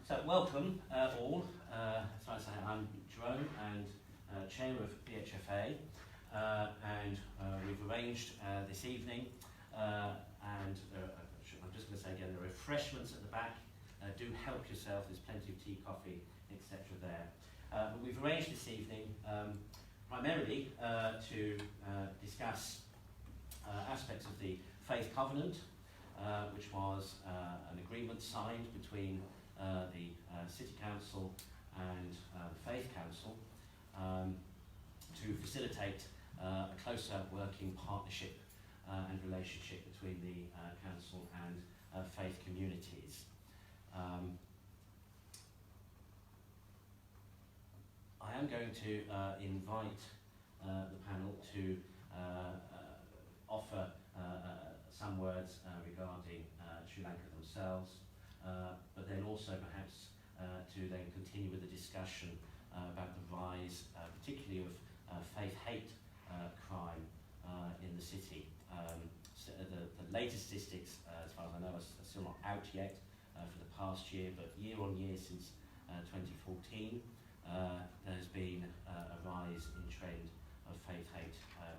So welcome all. As I say, I'm Jerome and Chair of BHFA, and we've arranged this evening, and I'm just going to say again, there are refreshments at the back. Do help yourself, there's plenty of tea, coffee, etc. there. But we've arranged this evening primarily to discuss aspects of the Faith Covenant, which was an agreement signed between the City Council and the Faith Council to facilitate a closer working partnership and relationship between the Council and faith communities. I am going to invite the panel to offer some words regarding Sri Lanka themselves, but then also perhaps to then continue with the discussion about the rise, particularly of faith-hate crime in the city. So the latest statistics, as far as I know, are still not out yet for the past year, but year on year since 2014, there has been a rise in trend of faith-hate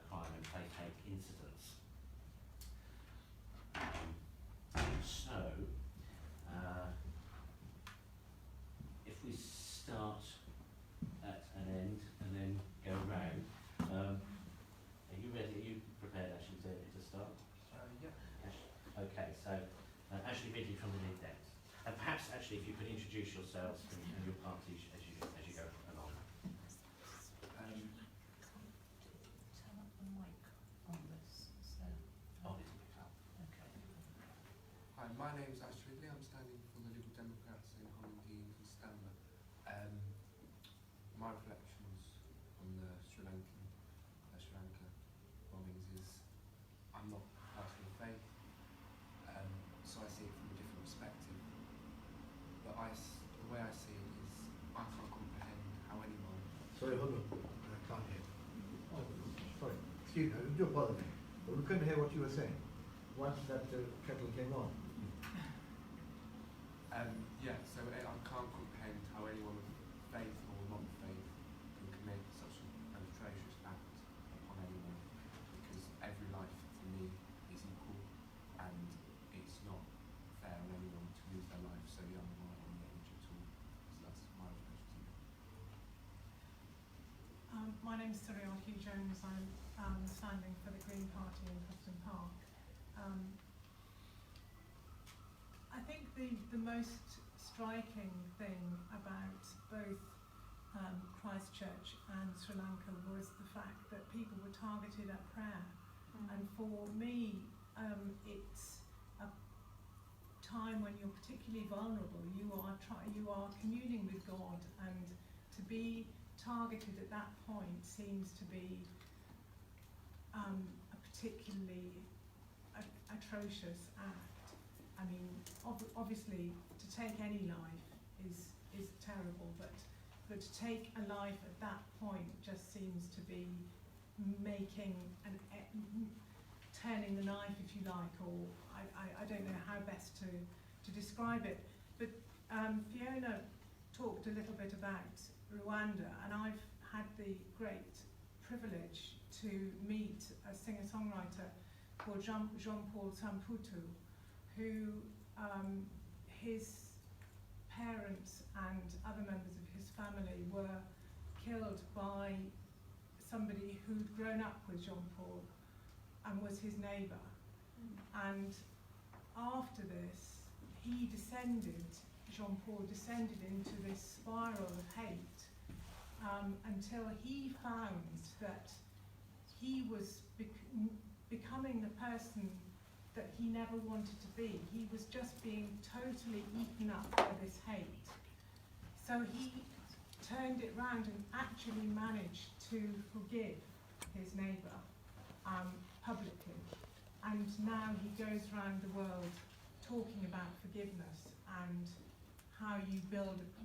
crime and faith-hate incidents. If we start at an end and then go round, are you ready? Are you prepared actually to start? Yeah. Okay, so Ashley Ridley from the Index. And perhaps actually if you could introduce yourselves and your parties as you go along. Turn up the mic on this. Okay. Hi, my name is Ashley Ridley. I'm standing for the Liberal Democrats in Holland and Stanley. My reflections on the Sri Lanka bombings is I'm not personally faith, so I see it from a different perspective. But the way I see it is I can't comprehend how anyone. Sorry, hold on. I can't hear. Oh, sorry. Excuse me, do bother me. But we couldn't hear what you were saying once that kettle came on. So I can't comprehend how anyone of faith or not faith can commit such an atrocious act upon anyone, because every life for me is equal, and it's not fair on anyone to lose their life so young or on the age at all. So that's my reflection. My name is Surreal Hugh Jones. I'm standing for the Green Party in Preston Park. I think the most striking thing about both Christchurch and Sri Lanka was the fact that people were targeted at prayer. And for me, it's a time when you're particularly vulnerable. You are communing with God, and to be targeted at that point seems to be a particularly atrocious act. I mean, obviously, to take any life is terrible, but to take a life at that point just seems to be turning the knife, if you like, or I don't know how best to describe it. But Fiona talked a little bit about Rwanda, and I've had the great privilege to meet a singer-songwriter called Jean-Paul Samputu, who his parents and other members of his family were killed by somebody who'd grown up with Jean-Paul and was his neighbour. And after this, Jean-Paul descended into this spiral of hate until he found that he was becoming the person that he never wanted to be. He was just being totally eaten up by this hate. So he turned it round and actually managed to forgive his neighbour publicly. And now he goes around the world talking about forgiveness and how you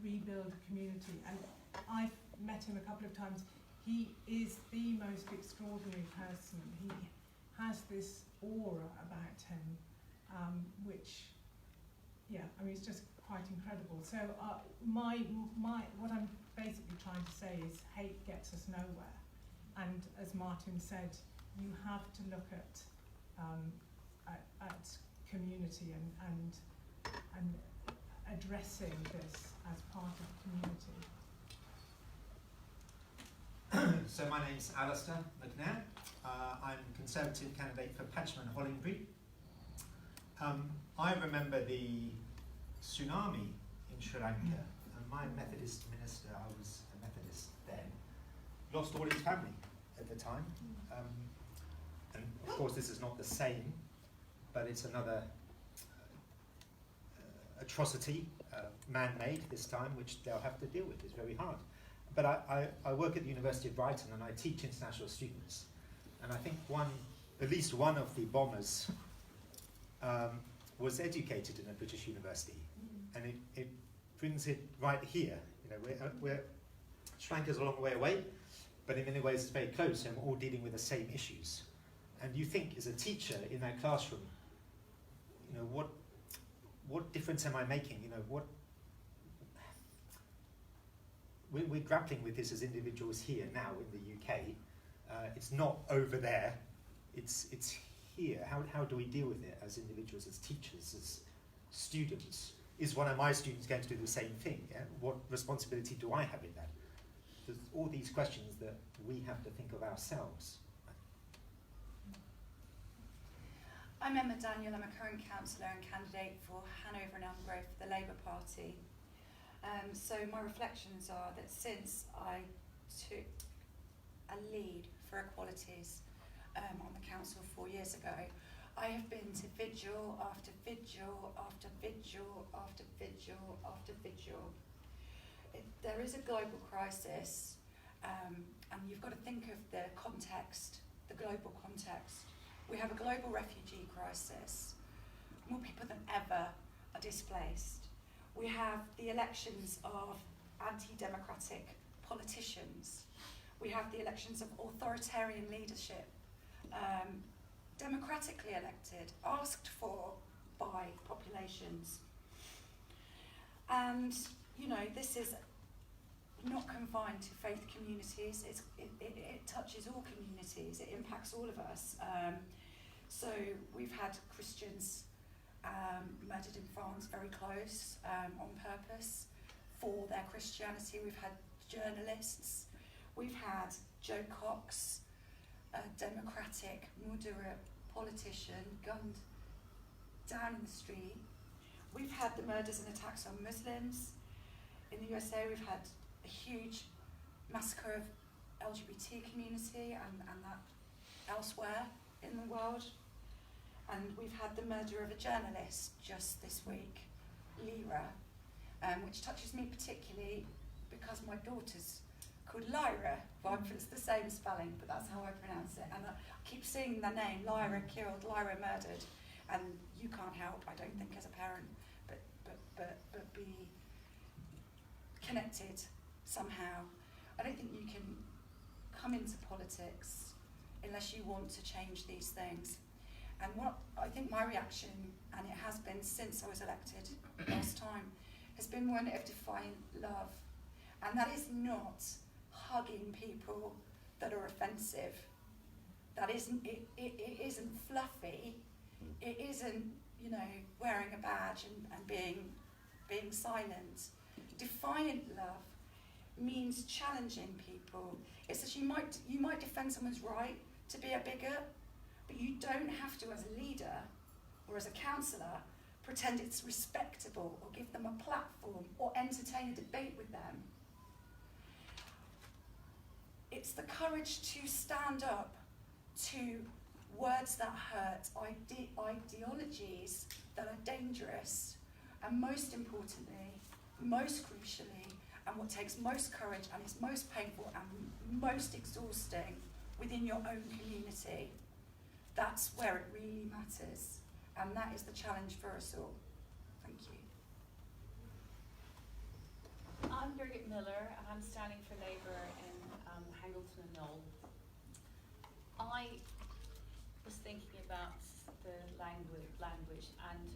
rebuild a community. And I've met him a couple of times. He is the most extraordinary person. He has this aura about him, which, yeah, I mean, it's just quite incredible. So what I'm basically trying to say is hate gets us nowhere. And as Martin said, you have to look at community and addressing this as part of community. So my name's Alistair McNair. I'm Conservative candidate for Patchman Hollingbury. I remember the tsunami in Sri Lanka, and my Methodist minister, I was a Methodist then, lost all his family at the time. And of course this is not the same, but it's another atrocity, man-made this time, which they'll have to deal with. It's very hard. But I work at the University of Brighton and I teach international students. And I think at least one of the bombers was educated in a British university. And it brings it right here. You know, Sri Lanka's a long way away, but in many ways it's very close, and we're all dealing with the same issues. And you think, as a teacher in that classroom, you know, what difference am I making? You know, we're grappling with this as individuals here now in the UK. It's not over there. It's here. How do we deal with it as individuals, as teachers, as students? Is one of my students going to do the same thing? Yeah? What responsibility do I have in that? There's all these questions that we have to think of ourselves. I'm Emma Daniel. I'm a current councillor and candidate for Hanover and Elm Grove for the Labour Party. So my reflections are that since I took a lead for equalities on the council 4 years ago, I have been to vigil after vigil after vigil after vigil after vigil. There is a global crisis, and you've got to think of the context, the global context. We have a global refugee crisis. More people than ever are displaced. We have the elections of anti-democratic politicians. We have the elections of authoritarian leadership, democratically elected, asked for by populations. And, you know, this is not confined to faith communities. It touches all communities. It impacts all of us. So we've had Christians murdered in France very close on purpose for their Christianity. We've had journalists. We've had Joe Cox, a democratic, moderate politician, gunned down in the street. We've had the murders and attacks on Muslims. In the USA, we've had a huge massacre of LGBT community and that elsewhere in the world. And we've had the murder of a journalist just this week, Lyra, which touches me particularly because my daughter's called Lyra. Well, it's the same spelling, but that's how I pronounce it. And I keep seeing the name, Lyra killed, Lyra murdered. And you can't help, I don't think, as a parent, but be connected somehow. I don't think you can come into politics unless you want to change these things. And what I think my reaction, and it has been since I was elected last time, has been one of defiant love. And that is not hugging people that are offensive. That isn't, it isn't fluffy. It isn't, you know, wearing a badge and being silent. Defiant love means challenging people. It's that you might defend someone's right to be a bigot, but you don't have to, as a leader or as a councillor, pretend it's respectable or give them a platform or entertain a debate with them. It's the courage to stand up to words that hurt, ideologies that are dangerous, and most importantly, most crucially, and what takes most courage and is most painful and most exhausting within your own community. That's where it really matters, and that is the challenge for us all. Thank you. I'm Birgit Miller, and I'm standing for Labour in Hangleton and Knoll. I was thinking about the language, and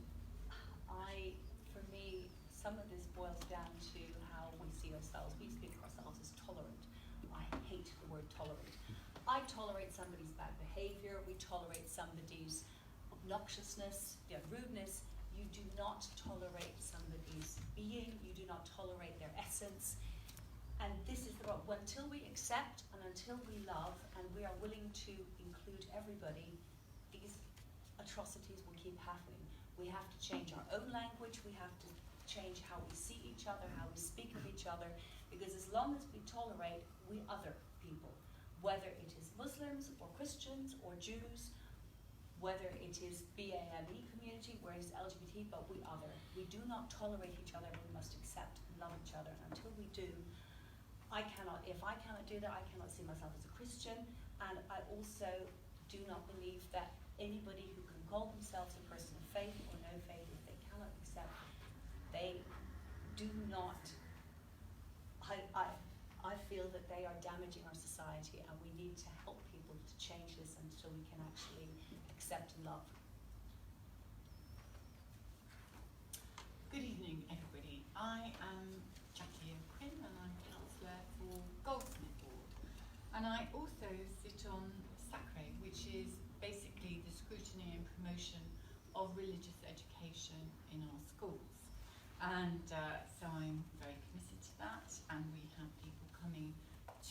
for me, some of this boils down to how we see ourselves. We speak of ourselves as tolerant. I hate the word tolerant. I tolerate somebody's bad behaviour, we tolerate somebody's obnoxiousness, their rudeness. You do not tolerate somebody's being, you do not tolerate their essence. And this is the problem. Until we accept and until we love and we are willing to include everybody, these atrocities will keep happening. We have to change our own language, we have to change how we see each other, how we speak of each other, because as long as we tolerate, we other people, whether it is Muslims or Christians or Jews, whether it is BAME community, where it's LGBT, but we other. We do not tolerate each other, we must accept and love each other. And until we do, if I cannot do that, I cannot see myself as a Christian, and I also do not believe that anybody who can call themselves a person of faith or no faith, if they cannot accept, they do not, I feel that they are damaging our society, and we need to help people to change this until we can actually accept and love. Good evening, everybody. I am Jackie O'Quinn, and I'm Councillor for Goldsmith Ward. And I also sit on SACRE, which is basically the scrutiny and promotion of religious education in our schools. And so I'm very committed to that, and we have people coming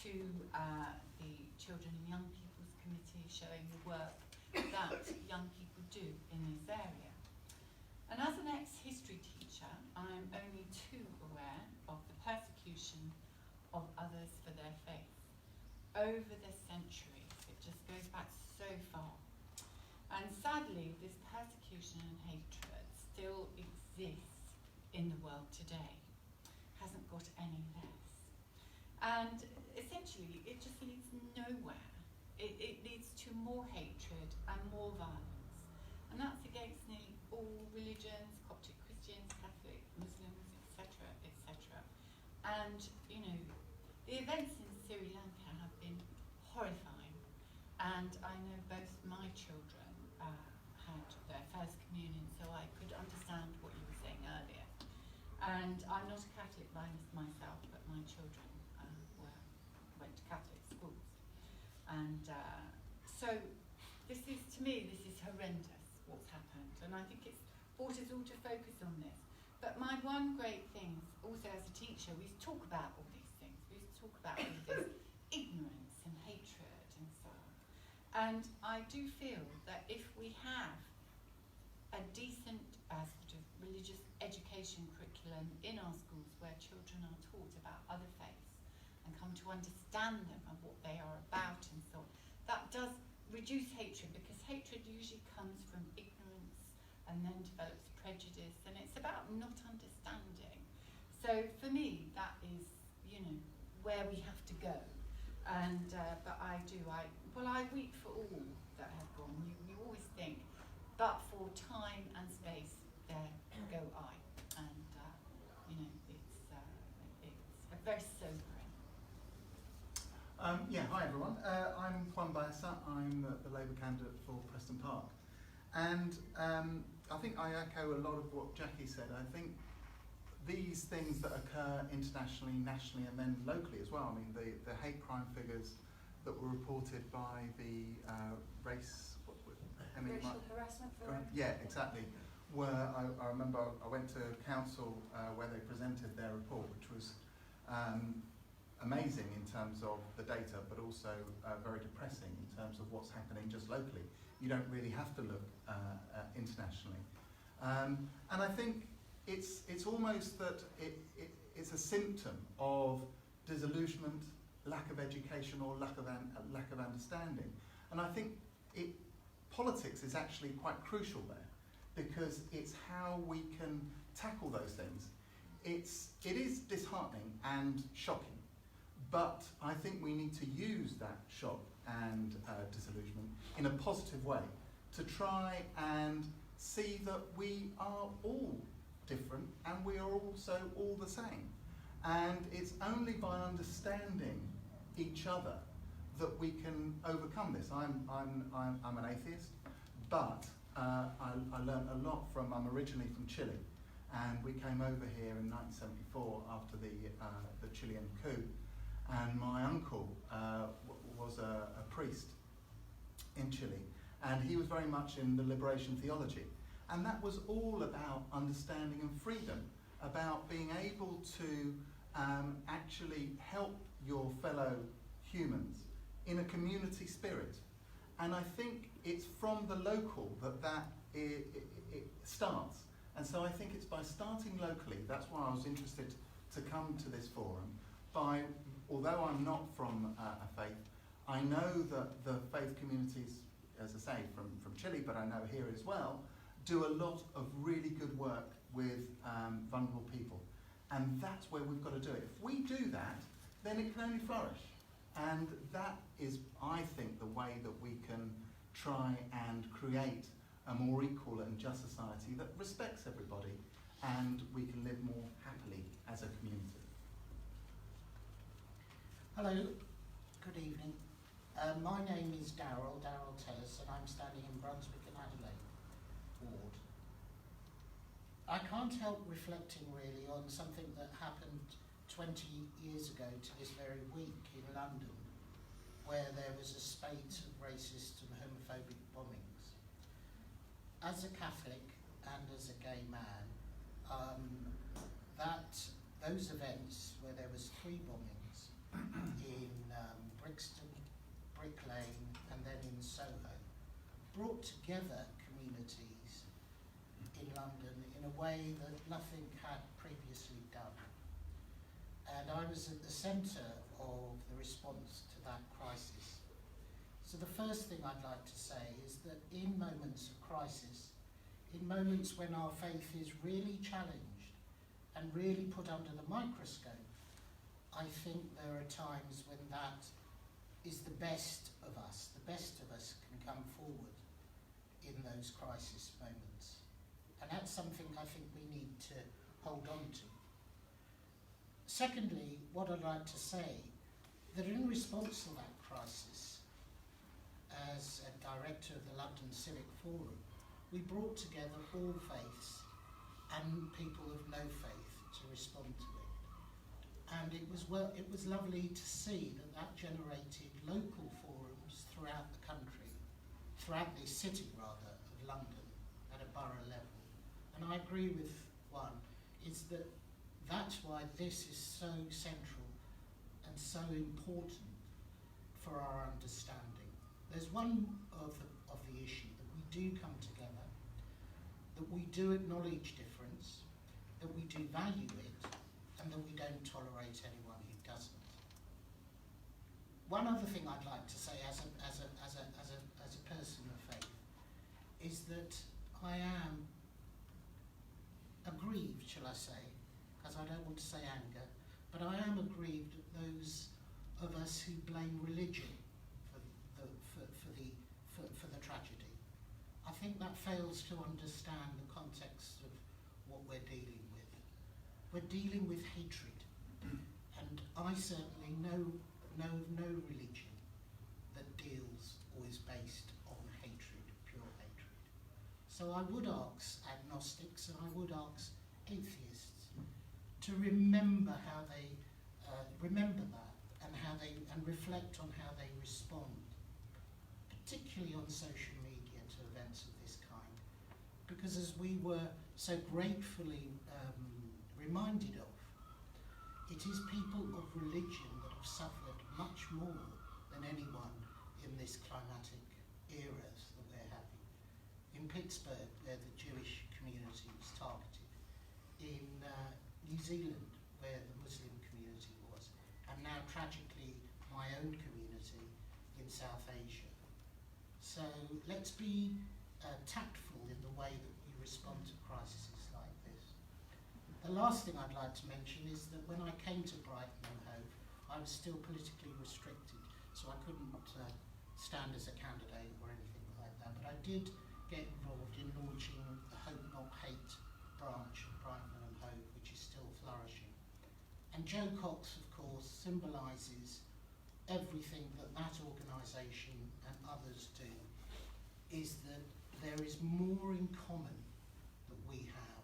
to the Children and Young People's Committee showing the work that young people do in this area. And as an ex-history teacher, I'm only too aware of the persecution of others for their faith over the centuries. It just goes back so far. And sadly, this persecution and hatred still exists in the world today. Hasn't got any less. And essentially, it just leads nowhere. It leads to more hatred and more violence. And that's against nearly all religions, Coptic Christians, Catholic, Muslims, etc., etc. And, you know, the events in Sri Lanka have been horrifying. And I know both my children had their first communion, so I could understand what you were saying earlier. And I'm not a Catholic myself, but my children went to Catholic schools. And so this is, to me, this is horrendous, what's happened. And I think it's brought us all to focus on this. But my one great thing, also as a teacher, we talk about all these things. We talk about all this ignorance and hatred and so on. And I do feel that if we have a decent sort of religious education curriculum in our schools where children are taught about other faiths and come to understand them and what they are about and so on, that does reduce hatred, because hatred usually comes from ignorance and then develops prejudice, and it's about not understanding. So for me, that is, you know, where we have to go. And but I weep for all that have gone. You always think, but for time and space, there go I. And you know, it's a very sobering. Hi everyone. I'm Juan Baeza. I'm the Labour candidate for Preston Park. And I think I echo a lot of what Jackie said. I think these things that occur internationally, nationally, and then locally as well. I mean, the hate crime figures that were reported by the racial harassment forum. Yeah, exactly. Where I remember I went to council where they presented their report, which was amazing in terms of the data, but also very depressing in terms of what's happening just locally. You don't really have to look internationally. And I think it's almost that it's a symptom of disillusionment, lack of education, or lack of understanding. And I think politics is actually quite crucial there, because it's how we can tackle those things. It is disheartening and shocking, but I think we need to use that shock and disillusionment in a positive way to try and see that we are all different and we are also all the same. And it's only by understanding each other that we can overcome this. I'm an atheist, but I learned a lot from, I'm originally from Chile, And we came over here in 1974 after the Chilean coup, and my uncle was a priest in Chile, and he was very much in the liberation theology. And that was all about understanding and freedom, about being able to actually help your fellow humans in a community spirit. And I think it's from the local that it starts. And so I think it's by starting locally, that's why I was interested to come to this forum. Although I'm not from a faith, I know that the faith communities, as I say, from Chile, but I know here as well, do a lot of really good work with vulnerable people. And that's where we've got to do it. If we do that, then it can only flourish. And that is, I think, the way that we can try and create a more equal and just society that respects everybody, and we can live more happily as a community. Hello, good evening. My name is Daryl Tellis, and I'm standing in Brunswick and Adelaide ward. I can't help reflecting really on something that happened 20 years ago to this very week in London, where there was a spate of racist and homophobic bombings. As a Catholic and as a gay man, those events where there was 3 bombings in Brixton, Brick Lane, and then in Soho, brought together communities in London in a way that nothing had previously done. And I was at the centre of the response to that crisis. So the first thing I'd like to say is that in moments of crisis, in moments when our faith is really challenged and really put under the microscope, I think there are times when that is the best of us. The best of us can come forward in those crisis moments. And that's something I think we need to hold on to. Secondly, what I'd like to say, that in response to that crisis, as a director of the London Civic Forum, we brought together all faiths and people of no faith to respond to it. And it was lovely to see that generated local forums throughout the country, throughout the city rather, of London, at a borough level. And I agree with one, is that that's why this is so central and so important for our understanding. There's one of the issue that we do come together, that we do acknowledge difference, that we do value it, and that we don't tolerate anyone who doesn't. One other thing I'd like to say as a person of faith is that I am aggrieved, shall I say, because I don't want to say anger, but I am aggrieved at those of us who blame religion for the tragedy. I think that fails to understand the context of what we're dealing with. We're dealing with hatred, and I certainly know no religion that deals or is based on hatred, pure hatred. So I would ask agnostics and I would ask atheists to remember how they remember that and reflect on how they respond, particularly on social media, to events of this kind. Because as we were so gratefully reminded of, it is people of religion that have suffered much more than anyone in this climatic era that we're having. In Pittsburgh, where the Jewish community was targeted, in New Zealand, where the Muslim community was, and now tragically my own community in South Asia. So let's be tactful in the way that we respond to crises like this. The last thing I'd like to mention is that when I came to Brighton and Hove, I was still politically restricted, so I couldn't stand as a candidate or anything like that, but I did get involved in launching the Hope Not Hate branch of Brighton and Hove, which is still flourishing. And Joe Cox, of course, symbolises everything that organisation and others do, is that there is more in common that we have,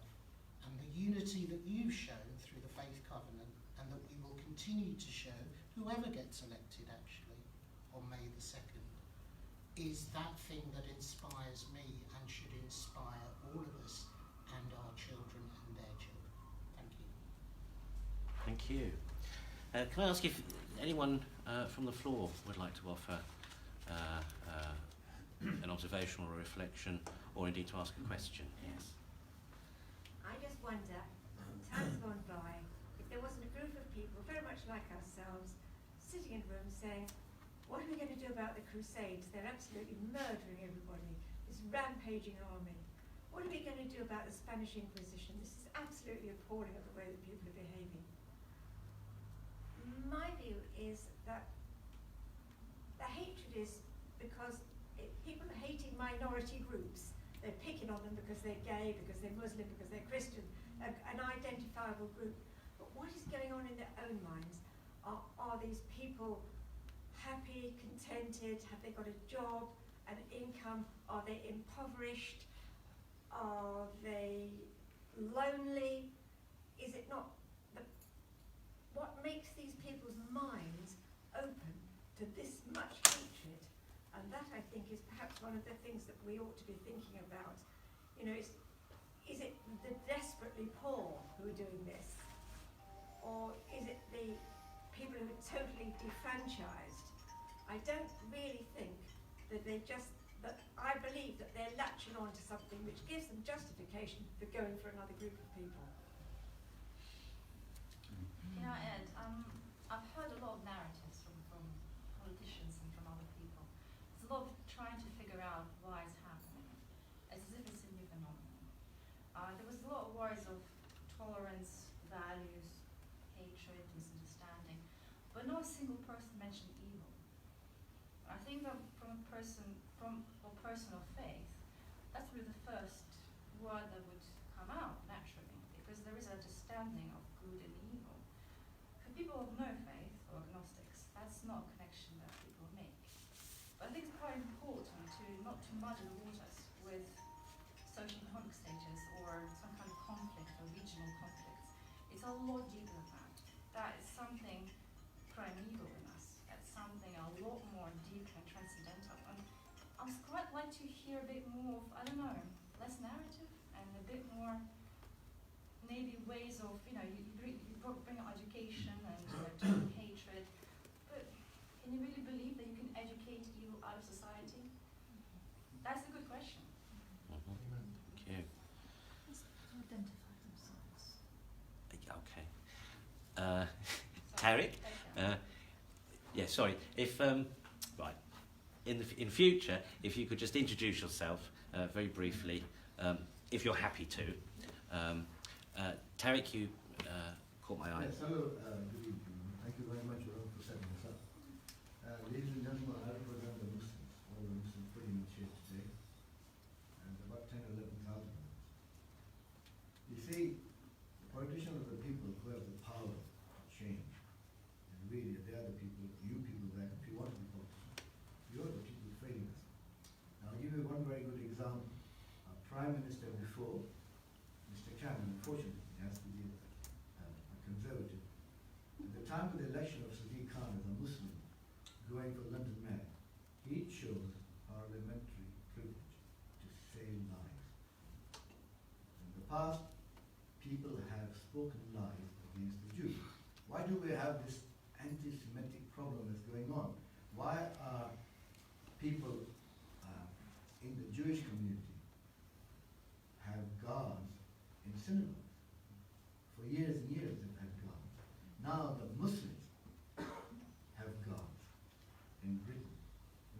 and the unity that you've shown through the Faith Covenant, and that we will continue to show, whoever gets elected actually, on May the 2nd, is that thing that inspires me and should inspire all of us and our children and their children. Thank you. Thank you. Can I ask if anyone from the floor would like to offer an observation or a reflection, or indeed to ask a question? Yes. I just wonder, time's gone by, if there wasn't a group of people very much like ourselves sitting in a room saying, what are we going to do about the Crusades? They're absolutely murdering everybody, this rampaging army. What are we going to do about the Spanish Inquisition? This is absolutely appalling at the way that people are behaving. My view is that the hatred is because people are hating minority groups. They're picking on them because they're gay, because they're Muslim, because they're Christian, an identifiable group. But what is going on in their own minds? Are these people happy, contented? Have they got a job, an income? Are they impoverished? Are they lonely? Is it not what makes these people's minds open to this much hatred? And that, I think, is perhaps one of the things that we ought to be thinking about. You know, is it the desperately poor who are doing this? Or is it the people who are totally defranchised? I don't really think that but I believe that they're latching on to something which gives them justification for going for another group of people. Can I add? I've heard a lot of narratives from politicians and from other people. There's a lot of trying to figure out why it's happening, as if it's a new phenomenon. There was a lot of worries of tolerance, values, hatred, misunderstanding, but not a single person mentioned evil. I think that from a person of faith, that's really the first word that would come out naturally, because there is understanding of good and evil. For people of no faith or agnostics, that's not a connection that people make. But I think it's quite important not to muddy the waters with socioeconomic status or some kind of conflict or regional conflicts. It's a lot deeper than that. That is something primeval in us. That's something a lot more deep and transcendental. And I would quite like to hear a bit more of, I don't know, less narrative and a bit more maybe ways of, you bring up education and turning hatred, but can you really believe that you can educate evil out of society? That's a good question. Thank you. Identify themselves. Okay. Tarek? Yeah, sorry. If right, in future, if you could just introduce yourself very briefly, if you're happy to. Tarek, you caught my eye. Yes, hello, good evening. Thank you very much for setting this up. Ladies and gentlemen, I represent the Muslims, all the Muslims pretty much here today, and about 10 or 11,000. You see, the politicians are the people who have the power to change. And really, they are the people, you people that, if you want to be politicians, you're the people failing us. Now, I'll give you one very good example. Our Prime Minister before, Mr. Cameron, unfortunately, has to be a conservative. At the time of the election of Sadiq Khan as a Muslim, going for London Mayor, he chose parliamentary privilege to save lives. In the past, people have spoken lies against the Jews. Why do we have this anti-Semitic problem that's going on? Why are people in the Jewish community have guards in synagogues? For years and years they've had guards. Now the Muslims have guards in Britain.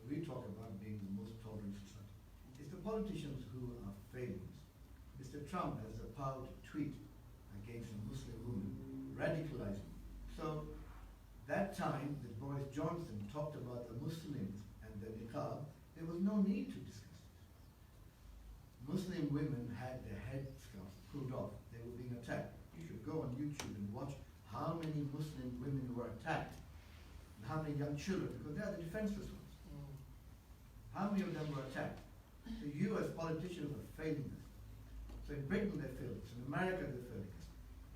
We talk about being the most tolerant society. It's the politicians who are failing us. Mr. Trump has the power to tweet against a Muslim woman, radicalizing. So that time that Boris Johnson talked about the Muslims and the niqab, there was no need to discuss it. Muslim women had their headscarves pulled off. They were being attacked. You should go on YouTube and watch how many Muslim women were attacked, and how many young children, because they are the defenseless ones. How many of them were attacked? So you as politicians are failing us. So in Britain they're failing us, in America they're failing us,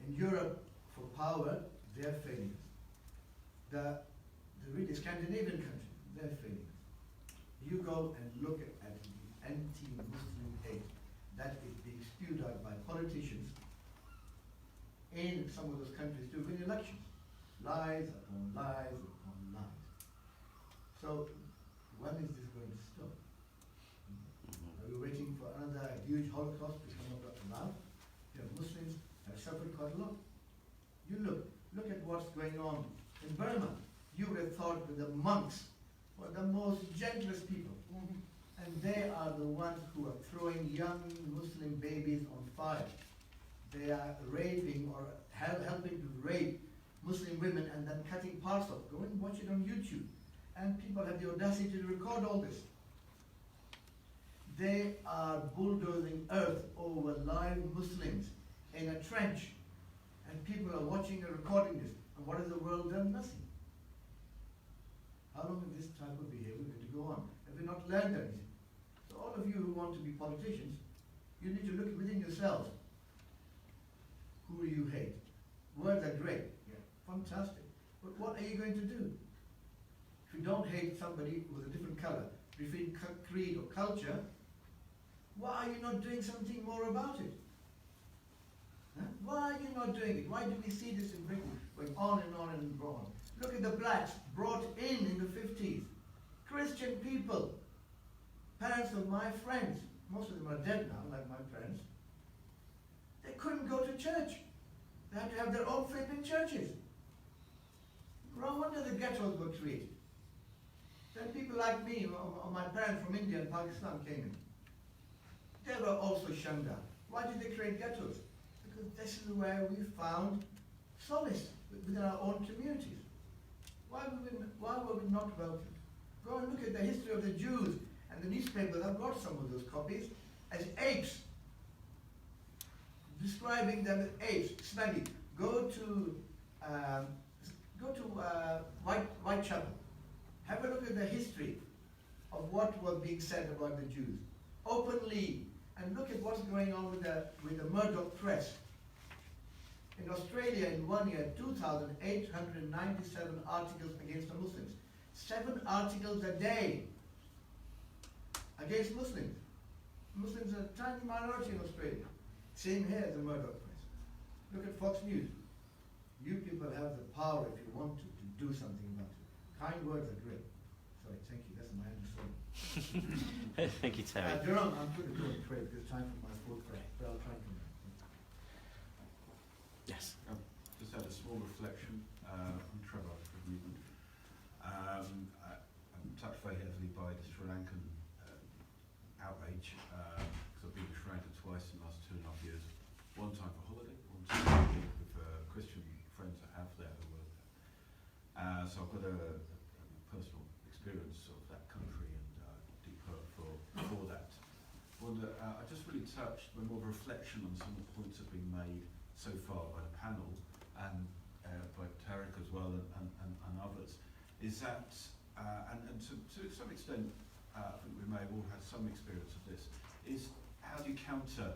in Europe for power they're failing us. The really Scandinavian countries, they're failing us. You go and look at the anti-Muslim hate that is being spewed out by politicians in some of those countries to win elections. Lies upon lies upon lies. So when is this going to stop? Are we waiting for another huge Holocaust to come about? You know, Muslims have suffered quite a lot. You look at what's going on in Burma. You would have thought that the monks were the most gentlest people. And they are the ones who are throwing young Muslim babies on fire. They are raping or helping to rape Muslim women and then cutting parts off. Go and watch it on YouTube. And people have the audacity to record all this. They are bulldozing earth over live Muslims in a trench. And people are watching and recording this. And what has the world done? Nothing. How long is this type of behavior going to go on? Have we not learned anything? So all of you who want to be politicians, you need to look within yourselves. Who do you hate? Words are great. Yeah. Fantastic. But what are you going to do? If you don't hate somebody with a different color, different creed or culture, why are you not doing something more about it? Huh? Why are you not doing it? Why do we see this in Britain going on and on and on? Look at the blacks brought in the 50s. Christian people. Parents of my friends. Most of them are dead now, like my parents. They couldn't go to church. They had to have their own flipping churches. No wonder the ghettos were created. Then people like me, or my parents from India and Pakistan came in. They were also shunned out. Why did they create ghettos? Because this is where we found solace within our own communities. Why were we not welcomed? Go and look at the history of the Jews, and the newspapers have got some of those copies as apes, describing them as apes, smelly. Go to Whitechapel. Have a look at the history of what was being said about the Jews openly, and look at what's going on with the Murdoch press. In Australia, in 1 year, 2,897 articles against the Muslims. 7 articles a day against Muslims. Muslims are a tiny minority in Australia. Same here as the Murdoch press. Look at Fox News. You people have the power, if you want to do something about it. Kind words are great. Sorry, thank you. That's my understanding. Thank you, Terry. Jerome, I'm going to go and pray because it's time for my fourth prayer, but I'll try and come back. Yes. Just had a small reflection on Trevor for movement. I'm touched very heavily by the Sri Lankan outrage because I've been to Sri Lanka twice in the last 2.5 years. One time for holiday, one time with Christian friends I have there who work there. So I've got a personal experience of that country and deep hurt for that. I just really touched by more of a reflection on some of the points that have been made so far by the panel and by Tarek as well and others, is that, and to some extent, I think we may have all had some experience of this, is how do you counter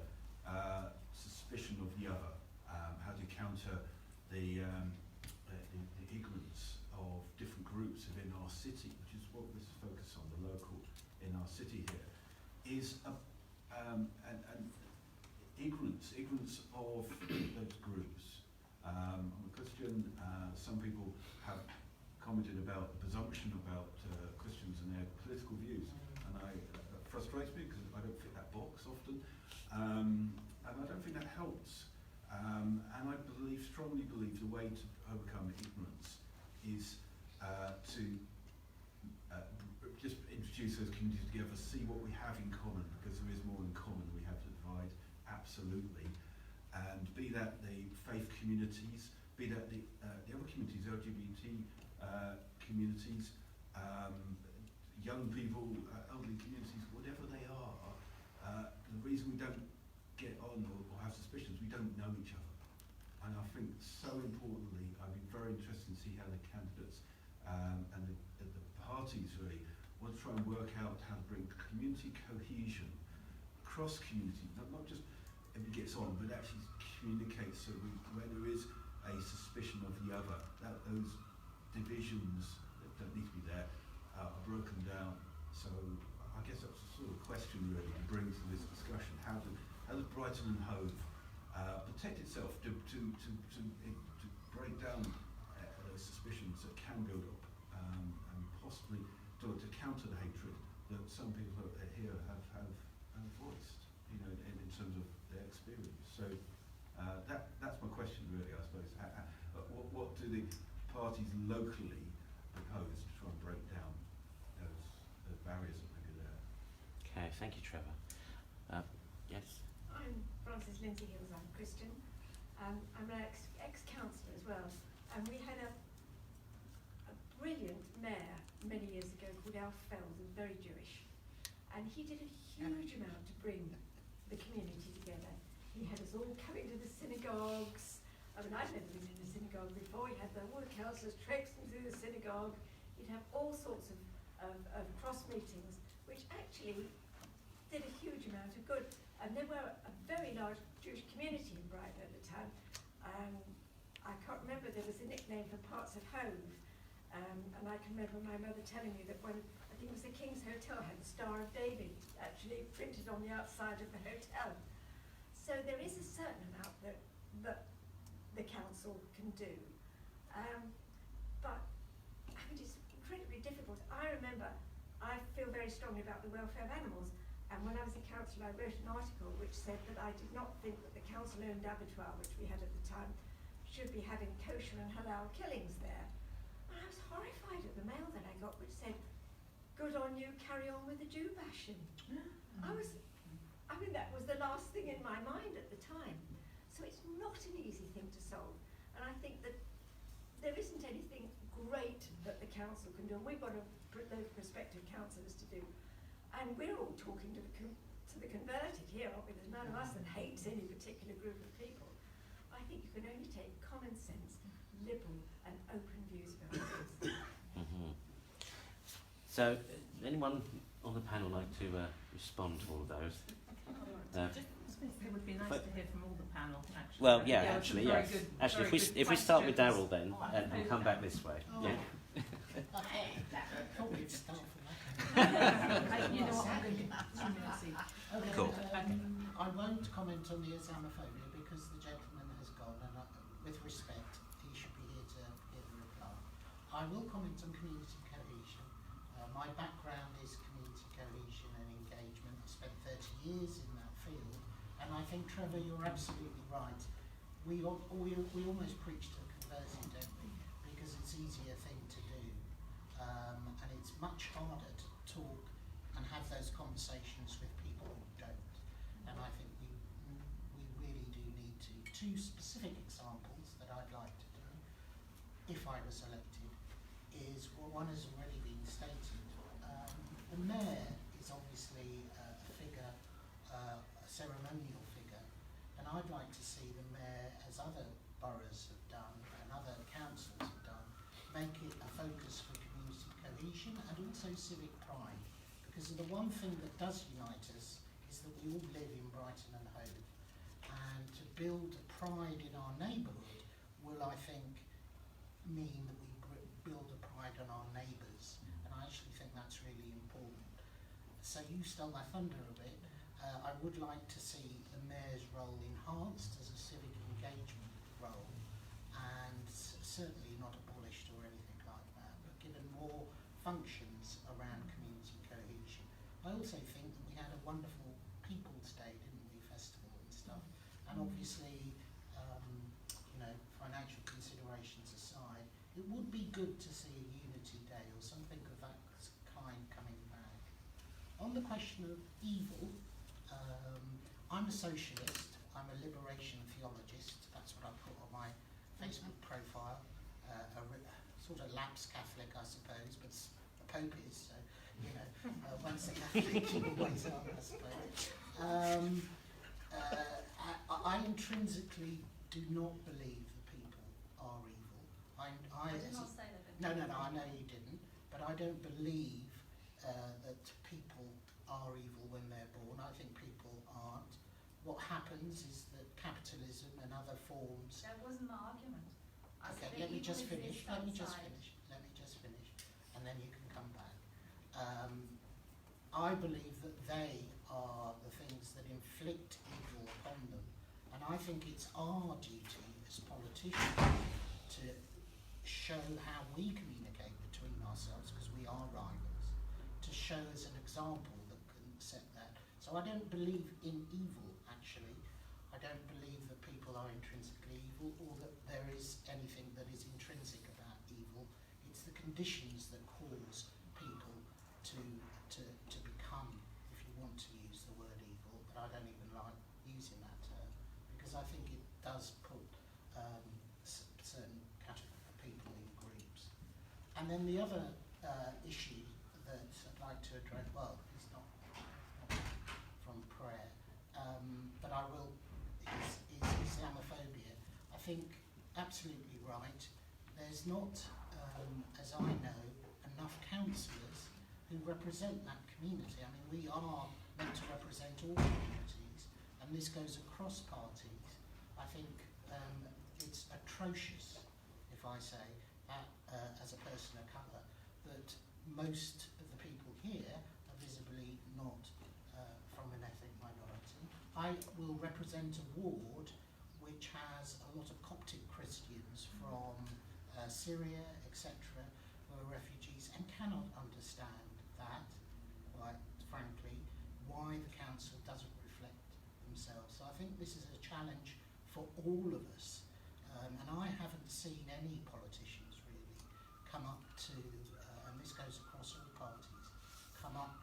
suspicion of the other? How do you counter the ignorance of different groups within our city, which is what this is focused on, the local in our city here, is and ignorance of those groups. I'm a Christian. Some people have commented about the presumption about Christians and their political views, and that frustrates me because I don't fit that box often, and I don't think that helps. And I strongly believe the way to overcome ignorance is to just introduce those communities together, see what we have in common, because there is more in common than we have to divide, absolutely. And be that the faith communities, be that the other communities, LGBT communities, young people, elderly communities, whatever they are, the reason we don't get on or have suspicions, we don't know each other. And I think so importantly, I'd be very interested to see how the candidates and the parties really want to try and work out how to bring community cohesion across communities, not just everybody gets on, but actually communicates so where there is a suspicion of the other, that those divisions that don't need to be there are broken down. So I guess that's a sort of question really to bring to this discussion. How does Brighton and Hove protect itself to break down those suspicions that can build up and possibly to counter the hatred that some people here have voiced, you know, in terms of their experience. So that's my question really, I suppose. What do the parties locally propose to try and break down those barriers that may be there? Okay, thank you, Trevor. Yes? I'm Frances Lindsay Hills, I'm Christian. I'm an ex-councillor as well. And we had a brilliant mayor many years ago called Alf Feld, who was very Jewish. And he did a huge amount to bring the community together. He had us all coming to the synagogues. I mean, I'd never been in a synagogue before. He had all the councillors traipsing through the synagogue. He'd have all sorts of cross meetings, which actually did a huge amount of good. And there were a very large Jewish community in Brighton at the time. I can't remember, there was a nickname for parts of Hove. And I can remember my mother telling me that when, I think it was the King's Hotel, had the Star of David actually printed on the outside of the hotel. So there is a certain amount that the council can do. But I mean, it's incredibly difficult. I remember I feel very strongly about the welfare of animals. And when I was a councillor, I wrote an article which said that I did not think that the council-owned abattoir, which we had at the time, should be having kosher and halal killings there. And I was horrified at the mail that I got, which said, "Good on you, carry on with the Jew bashing." I mean, that was the last thing in my mind at the time. So it's not an easy thing to solve. And I think that there isn't anything great that the council can do. And we've got those prospective councillors to do. And we're all talking to the converted here, aren't we? There's none of us that hates any particular group of people. I think you can only take common sense, liberal and open views about things. So, anyone on the panel like to respond to all of those? It would be nice to hear from all the panel, actually. Well, yeah, actually, yes. Actually, if we start with Darryl then, and come back this way. Oh. Yeah. Probably start from You know what, I'm going to Cool. I won't comment on the Islamophobia because the gentleman has gone, and with respect, he should be here to hear the reply. I will comment on community cohesion. My background is community cohesion and engagement. I spent 30 years in that field, and I think, Trevor, you're absolutely right. We almost preach to the converted, don't we? Because it's an easier thing to do, and it's much harder to talk and have those conversations with people who don't. And I think we really do need to. Two specific examples that I'd like to do, if I was elected, is one has already been stated. The mayor is obviously a figure, a ceremonial figure, and I'd like to see the mayor, as other boroughs have done and other councils have done, make it a focus for community cohesion and also civic pride. Because the one thing that does unite us is that we all live in Brighton and Hove. And to build a pride in our neighbourhood will, I think, mean that we build a pride on our neighbours. And I actually think that's really important. So you stole my thunder a bit. I would like to see the mayor's role enhanced as a civic engagement role, and certainly not abolished or anything like that, but given more functions around community cohesion. I also think that we had a wonderful People's Day, didn't we, festival and stuff, and obviously, financial considerations aside, it would be good to see a Unity Day or something of that kind coming back. On the question of evil, I'm a socialist, I'm a liberation theologist, that's what I put on my Facebook profile, sort of lapsed Catholic, I suppose, but the Pope is, so, once a Catholic, you always are, I suppose. I intrinsically do not believe that people are evil. I did not say that. No, I know you didn't, but I don't believe that people are evil when they're born. I think people aren't. what happens is that capitalism and other forms... That wasn't my argument. Okay, let me just finish, and then you can come back. I believe that they are the things that inflict evil upon them, and I think it's our duty as politicians to show how we communicate between ourselves, because we are rivals, to show as an example that can set that. So I don't believe in evil, actually. I don't believe that people are intrinsically evil, or that there is anything that is intrinsic about evil. It's the conditions that cause people to become, if you want to use the word evil, but I don't even like using that term, because I think it does put certain categories of people in groups. And then the other issue that I'd like to address, well, it's not from prayer, but I will, is Islamophobia. I think absolutely right. There's not, as I know, enough counsellors who represent that community. I mean, we are meant to represent all communities, and this goes across parties. I think it's atrocious, if I say, as a person of colour, that most of the people here are visibly not from an ethnic minority. I will represent a ward which has a lot of Coptic Christians from Syria, etc., who are refugees and cannot understand that, quite frankly, why the council doesn't reflect themselves. So I think this is a challenge for all of us, and I haven't seen any politicians really come up to, and this goes across all parties, come up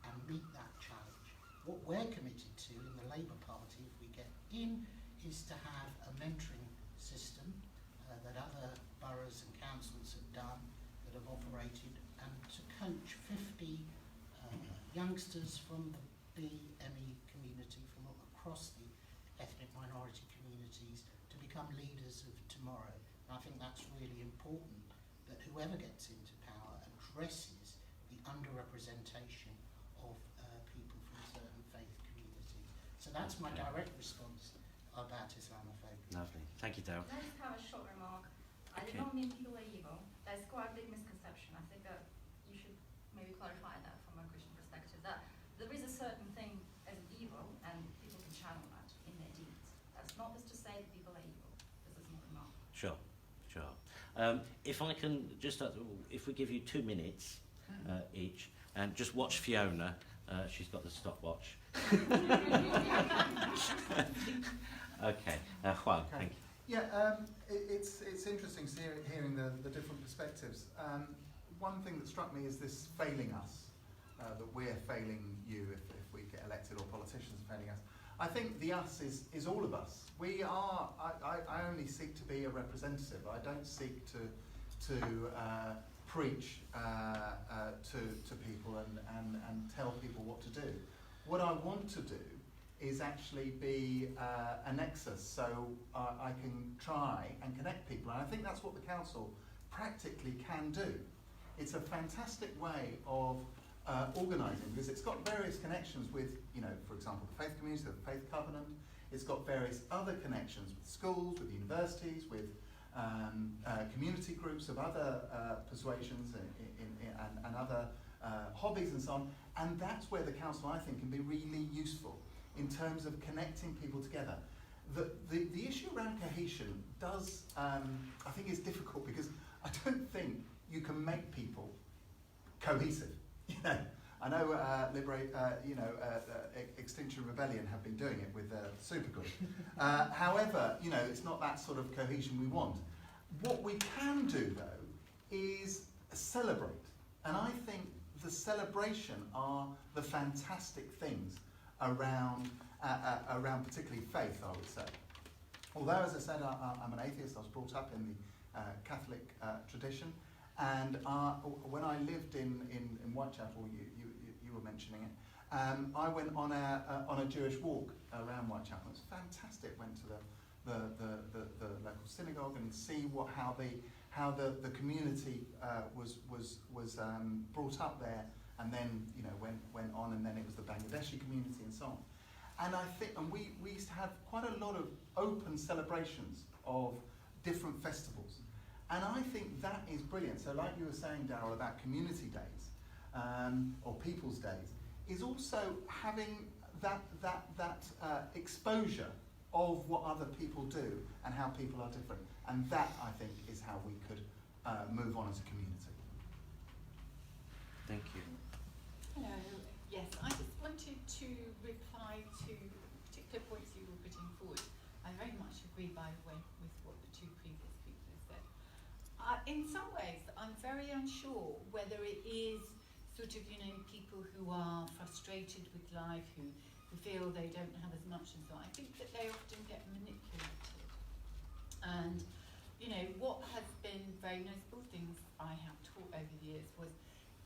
and meet that challenge. What we're committed to in the Labour Party, if we get in, is to have a mentoring system that other boroughs and councils have done, that have operated, and to coach 50 youngsters from the BME community, from across the ethnic minority communities, to become leaders of tomorrow. And I think that's really important, that whoever gets into power addresses the underrepresentation of people from certain faith communities. So that's my direct response about Islamophobia. Lovely. Thank you, Daryl. Can I just have a short remark? I did not mean people are evil. That's quite a big misconception. I think that you should maybe clarify that from a Christian perspective, that there is a certain thing as evil and people can channel that in their deeds. That's not just to say that people are evil. This is not a remark. Sure. If I can just, if we give you 2 minutes each, and just watch Fiona. She's got the stopwatch. Okay, Juan, Okay. thank you. Yeah, it's interesting hearing the different perspectives. One thing that struck me is this failing us, that we're failing you if we get elected, or politicians are failing us. I think the us is all of us. We are, I only seek to be a representative. I don't seek to preach to people and tell people what to do. What I want to do is actually be a nexus, so I can try and connect people. And I think that's what the council practically can do. It's a fantastic way of organising, because it's got various connections with, for example, the faith community, the faith covenant. It's got various other connections with schools, with universities, with community groups of other persuasions and other hobbies and so on. And that's where the council, I think, can be really useful in terms of connecting people together. The issue around cohesion does, I think, is difficult, because I don't think you can make people cohesive. I know Extinction Rebellion have been doing it with Supergood. However, it's not that sort of cohesion we want. What we can do, though, is celebrate. And I think the celebration are the fantastic things around particularly faith, I would say. Although, as I said, I'm an atheist. I was brought up in the Catholic tradition. And when I lived in Whitechapel, you were mentioning it, I went on a Jewish walk around Whitechapel. It was fantastic. Went to the local synagogue and see how the community was brought up there, and then went on, and then it was the Bangladeshi community and so on. And I think, and we used to have quite a lot of open celebrations of different festivals. And I think that is brilliant. So like you were saying, Darryl, about community days, or people's days, is also having that exposure of what other people do and how people are different. And that, I think, is how we could move on as a community. Thank you. Hello. Yes, I just wanted to reply to particular points you were putting forward. I very much agree, by the way, with what the two previous people have said. In some ways, I'm very unsure whether it is sort of, people who are frustrated with life, who feel they don't have as much and so on. I think that they often get manipulated. And, what has been very notable things I have taught over the years was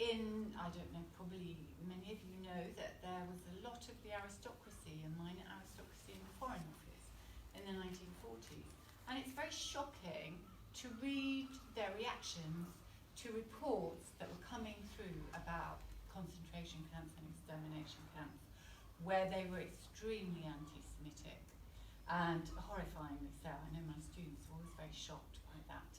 I don't know, probably many of you know that there was a lot of the aristocracy and minor aristocracy in the Foreign Office in the 1940s. And it's very shocking to read their reactions to reports that were coming through about concentration camps and extermination camps, where they were extremely anti-Semitic and horrifyingly so. I know my students were always very shocked by that.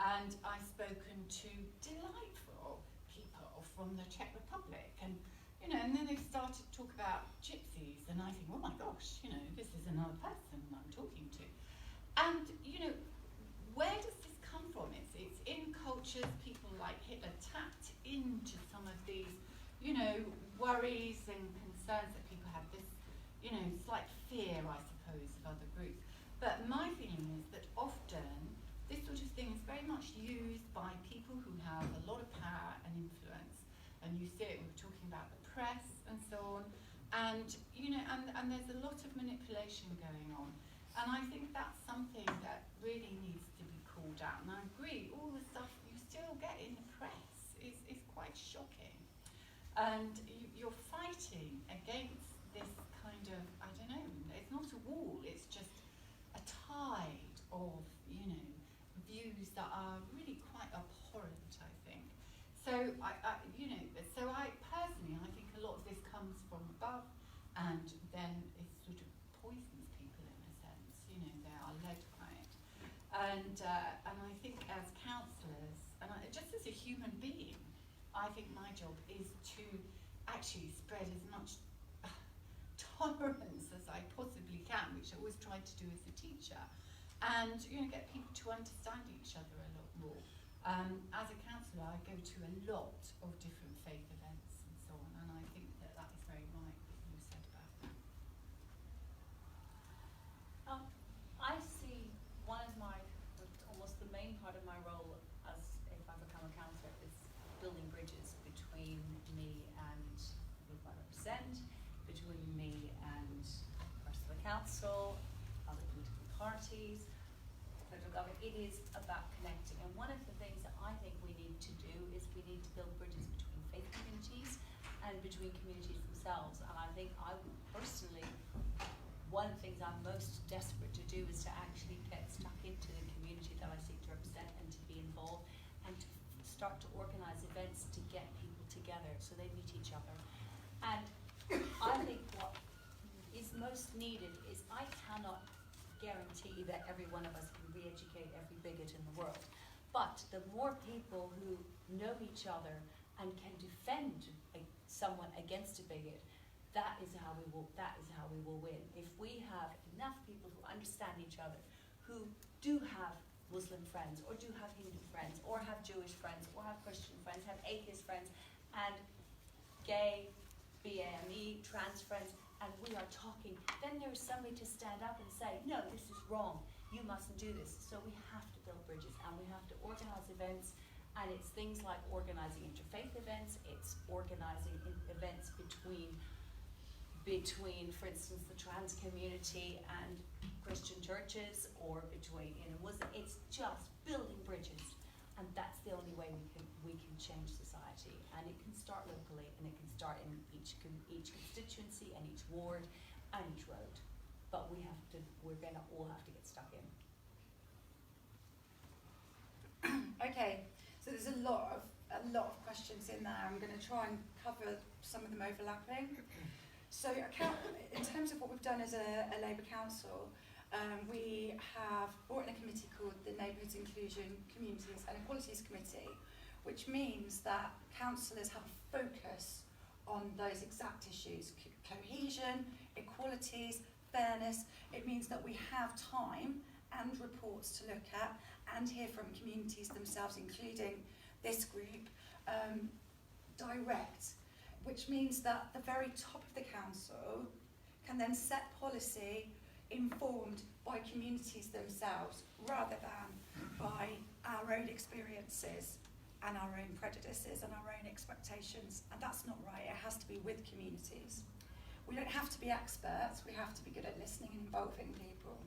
And I've spoken to delightful people from the Czech Republic, and and then they started to talk about gypsies, and I think, oh my gosh, this is another person I'm talking to. And where does this come from? It's in cultures. People like Hitler tapped into some of these, worries and concerns that people have. This, slight fear, I suppose, of other groups. But my feeling is that often this sort of thing is very much used by people who have a lot of power and influence. And you see it, we were talking about the press and so on. And, and there's a lot of manipulation going on. And I think that's something that really needs to be called out. And I agree, all the stuff you still get in the press is quite shocking. And you're fighting against this kind of, I don't know, it's not a wall, it's just a tide of, views that are really quite abhorrent, I think. So I personally, I think a lot of this comes from above, and then it sort of poisons people in a sense. They are led by it, and I think as counsellors, and just as a human being, I think my job is to actually spread as much tolerance as I possibly can, which I always try to do as a teacher, and get people to understand each other a lot more. As a counsellor, I go to a lot of different faith events and so on, and I think that is very right what you said about that. I see one of almost the main part of my role as if I become a counsellor is building bridges between me and who I represent, between me and the rest of the council, other political parties, federal government. It is about connecting. And one of the things that I think we need to do is we need to build bridges between faith communities and between communities themselves. And I think personally, one of the things I'm most desperate to do is to actually get stuck into the community that I seek to represent and to be involved and to start to organise events to get people together so they meet each other. And I think what is most needed is I cannot guarantee that every one of us can re-educate every bigot in the world. But the more people who know each other and can defend someone against a bigot, that is how we will win. If we have enough people who understand each other, who do have Muslim friends, or do have Hindu friends, or have Jewish friends, or have Christian friends, have atheist friends, and gay, BAME, trans friends, and we are talking, then there is somebody to stand up and say, no, this is wrong, you mustn't do this. So we have to build bridges, and we have to organise events, and it's things like organising interfaith events, it's organising events between, for instance, the trans community and Christian churches, or between Muslim. It's just building bridges, and that's the only way we can change society. And it can start locally, and it can start in each constituency and each ward and each road. But we're going to all have to get stuck in. Okay, so there's a lot of questions in there. I'm going to try and cover some of them overlapping. So in terms of what we've done as a Labour Council, we have brought in a committee called the Neighbourhoods, Inclusion, Communities and Equalities Committee, which means that councillors have a focus on those exact issues: cohesion, equalities, fairness. It means that we have time and reports to look at and hear from communities themselves, including this group, direct, which means that the very top of the council can then set policy informed by communities themselves rather than by our own experiences and our own prejudices and our own expectations. And that's not right. It has to be with communities. We don't have to be experts. We have to be good at listening and involving people.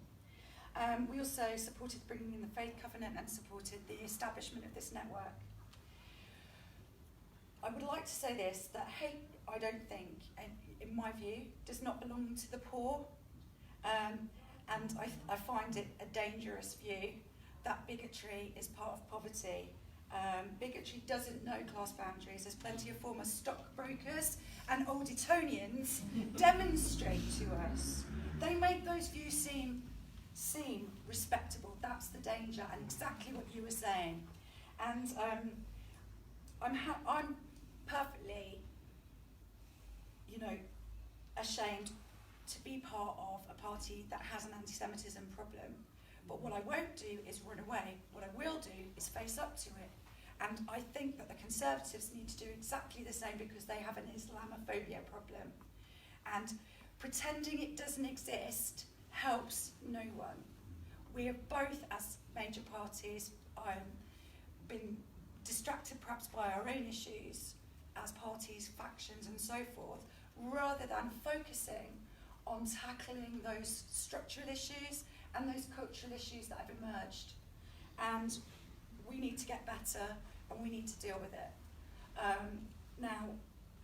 We also supported bringing in the Faith Covenant and supported the establishment of this network. I would like to say this, that hate, I don't think, in my view, does not belong to the poor. And I find it a dangerous view that bigotry is part of poverty. Bigotry doesn't know class boundaries. There's plenty of former stockbrokers and old Etonians demonstrate to us. They make those views seem respectable. That's the danger, and exactly what you were saying. And I'm perfectly, ashamed to be part of a party that has an anti-Semitism problem. But what I won't do is run away. What I will do is face up to it. And I think that the Conservatives need to do exactly the same, because they have an Islamophobia problem. And pretending it doesn't exist helps no one. We have both, as major parties, been distracted perhaps by our own issues as parties, factions and so forth, rather than focusing on tackling those structural issues and those cultural issues that have emerged. And we need to get better and we need to deal with it. Now,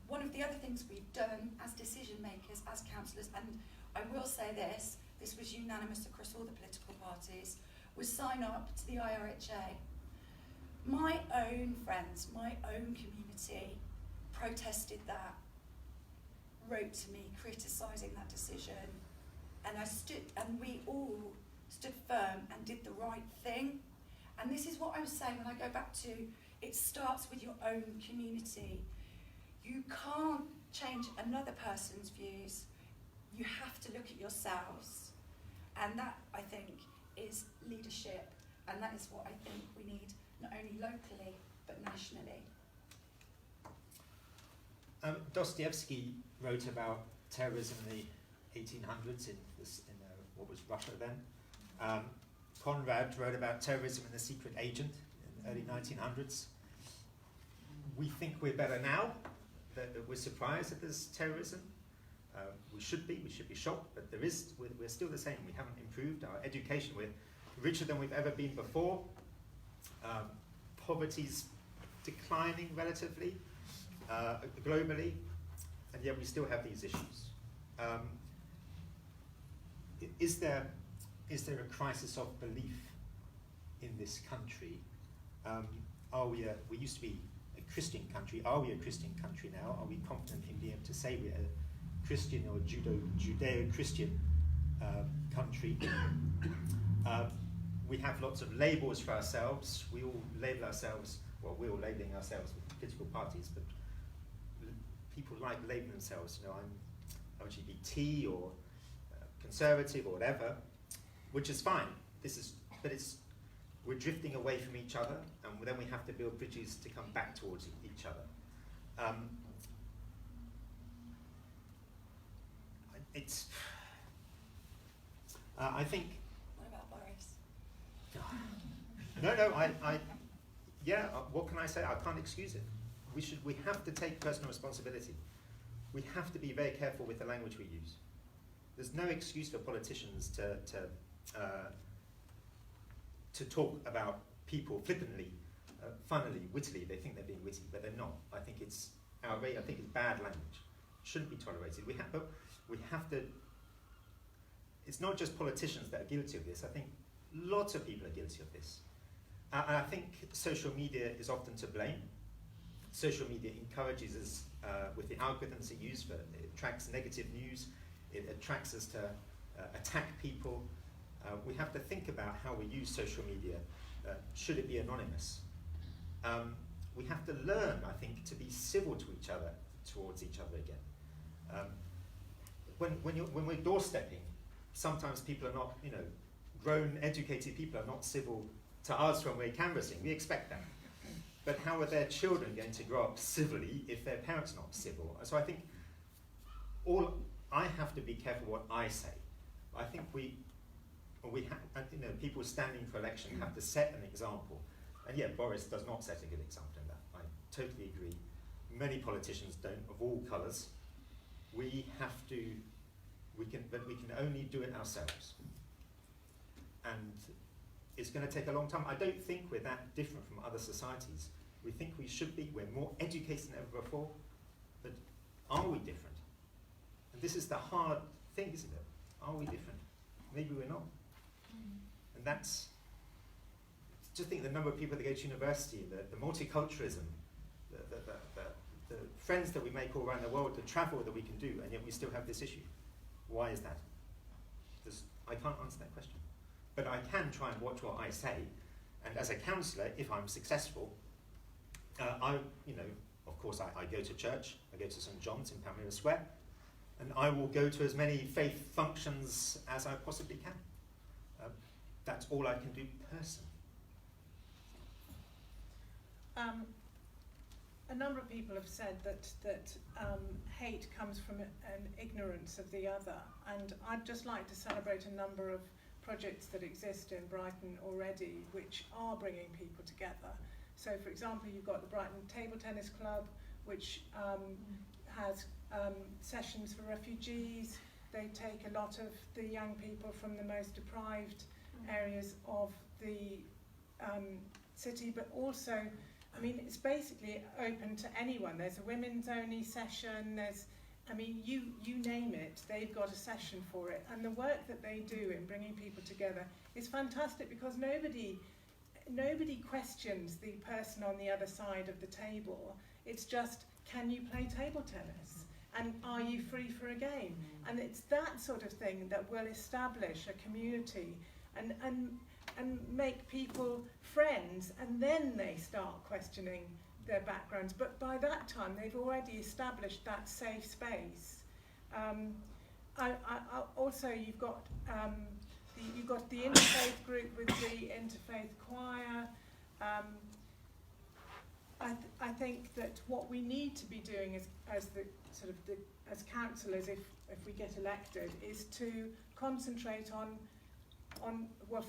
one of the other things we've done as decision makers, as councillors, and I will say this was unanimous across all the political parties, was sign up to the IRHA. My own friends, my own community protested that, wrote to me criticising that decision, and we all stood firm and did the right thing. And this is what I was saying when I go back to, it starts with your own community. You can't change another person's views. You have to look at yourselves. And that, I think, is leadership. And that is what I think we need, not only locally, but nationally. Dostoevsky wrote about terrorism in the 1800s in what was Russia then. Conrad wrote about terrorism and the secret agent in the early 1900s. We think we're better now, that we're surprised that there's terrorism. We should be shocked, but we're still the same. We haven't improved our education. We're richer than we've ever been before. Poverty's declining relatively, globally, and yet we still have these issues. Is there a crisis of belief in this country? We used to be a Christian country. Are we a Christian country now? Are we confident in being able to say we're a Christian or Judeo-Christian country? We have lots of labels for ourselves. We all label ourselves, well, we're all labeling ourselves with political parties, but people like labeling themselves, I'm LGBT or conservative or whatever, which is fine. We're drifting away from each other, and then we have to build bridges to come back towards each other. I think. What about Boris? No, what can I say? I can't excuse it. We have to take personal responsibility. We have to be very careful with the language we use. There's no excuse for politicians to talk about people flippantly, funnily, wittily. They think they're being witty, but they're not. I think it's outrageous. I think it's bad language. It shouldn't be tolerated. We have to. It's not just politicians that are guilty of this. I think lots of people are guilty of this. And I think social media is often to blame. social media encourages us with the algorithms it uses for it attracts negative news, it attracts us to attack people. We have to think about how we use social media. Should it be anonymous? We have to learn, I think, to be civil to each other, towards each other again. When we're doorstepping, sometimes people are not, grown, educated people are not civil to us when we're canvassing. We expect that. But how are their children going to grow up civilly if their parents are not civil? So I think I have to be careful what I say. I think people standing for election have to set an example. And yeah, Boris does not set a good example in that. I totally agree. Many politicians don't, of all colours. We can only do it ourselves. And it's going to take a long time. I don't think we're that different from other societies. We think we should be. We're more educated than ever before. But are we different? And this is the hard thing, isn't it? Are we different? Maybe we're not. And that's, just think the number of people that go to university, the multiculturalism, the friends that we make all around the world, the travel that we can do, and yet we still have this issue. Why is that? I can't answer that question. But I can try and watch what I say, and as a counsellor, if I'm successful, of course I go to church, I go to St John's in Palmyra Square, and I will go to as many faith functions as I possibly can. That's all I can do personally. A number of people have said that hate comes from an ignorance of the other, and I'd just like to celebrate a number of projects that exist in Brighton already which are bringing people together. So for example, you've got the Brighton Table Tennis Club, which has sessions for refugees. They take a lot of the young people from the most deprived areas of the city, but also, it's basically open to anyone. There's a women's only session, you name it, they've got a session for it. And the work that they do in bringing people together is fantastic, because nobody questions the person on the other side of the table. It's just, can you play table tennis? And are you free for a game? And it's that sort of thing that will establish a community and make people friends, and then they start questioning their backgrounds. But by that time, they've already established that safe space. Also, you've got the interfaith group with the interfaith choir. I think that what we need to be doing as councillors, if we get elected, is to concentrate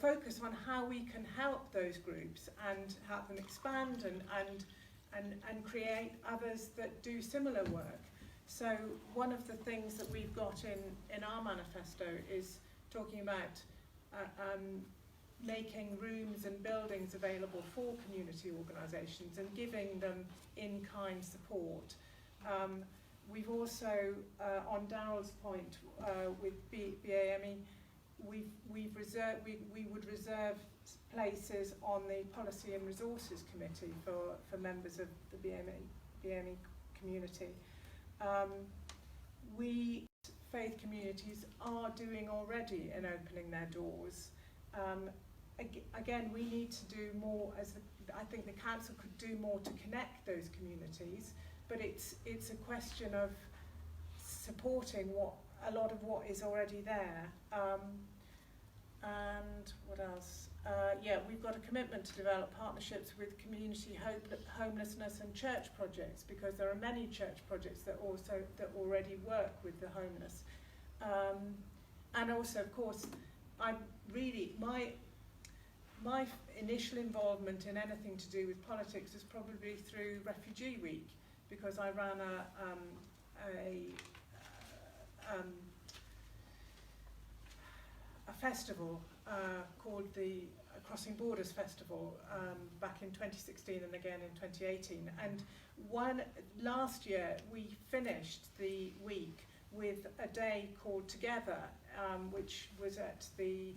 focus on how we can help those groups and help them expand and create others that do similar work. So one of the things that we've got in our manifesto is talking about making rooms and buildings available for community organisations and giving them in-kind support. We've also, on Daryl's point with BAME, we would reserve places on the Policy and Resources Committee for members of the BAME community. Faith communities are doing already in opening their doors. Again, we need to do more. I think the council could do more to connect those communities, but it's a question of supporting a lot of what is already there. And what else? We've got a commitment to develop partnerships with community homelessness and church projects, because there are many church projects that already work with the homeless. And also, of course, my initial involvement in anything to do with politics is probably through Refugee Week, because I ran a festival called the Crossing Borders Festival back in 2016 and again in 2018. And last year we finished the week with a day called Together, which was at the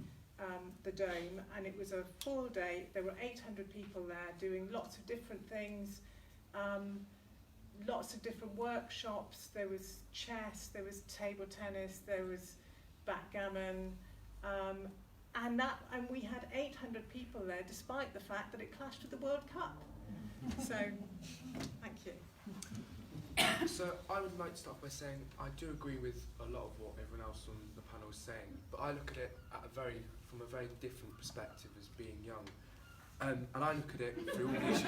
Dome, and it was a full day. There were 800 people there doing lots of different things, lots of different workshops. There was chess, there was table tennis, there was backgammon, and we had 800 people there, despite the fact that it clashed with the World Cup. So, thank you. So I would like to start by saying I do agree with a lot of what everyone else on the panel is saying, but I look at it from a very different perspective as being young. And I look at it through all the issues.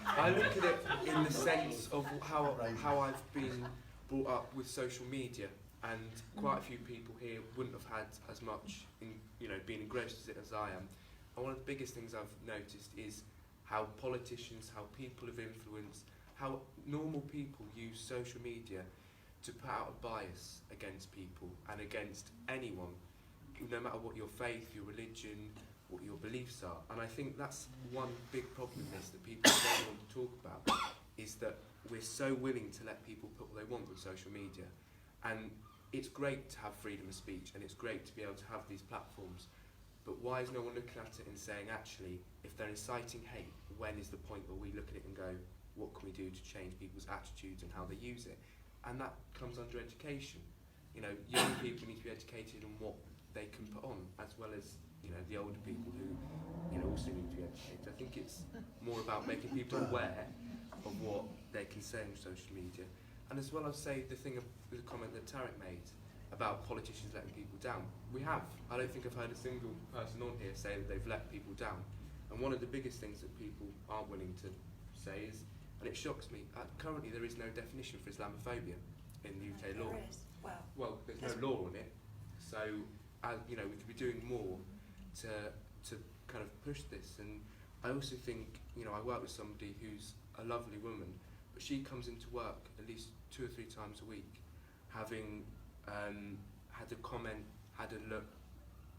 I look at it in the sense of how I've been brought up with social media, and quite a few people here wouldn't have had as much, been engrossed in it as I am. And one of the biggest things I've noticed is how politicians, how people of influence, how normal people use social media to put out a bias against people and against anyone, no matter what your faith, your religion, what your beliefs are. And I think that's one big problem with this that people don't want to talk about, is that we're so willing to let people put what they want on social media. And it's great to have freedom of speech, and it's great to be able to have these platforms, but why is no one looking at it and saying, actually, if they're inciting hate, when is the point where we look at it and go, what can we do to change people's attitudes and how they use it? And that comes under education. Young people need to be educated on what they can put on, as well as the older people who also need to be educated. I think it's more about making people aware of what they can say on social media, and as well as say the comment that Tarek made about politicians letting people down. I don't think I've heard a single person on here say that they've let people down. And one of the biggest things that people aren't willing to say is, and it shocks me, currently there is no definition for Islamophobia in the UK law. There is. Well, there's no law on it, so we could be doing more to kind of push this. And I also think, I work with somebody who's a lovely woman, but she comes into work at least 2 or 3 times a week, having had a comment, had a look,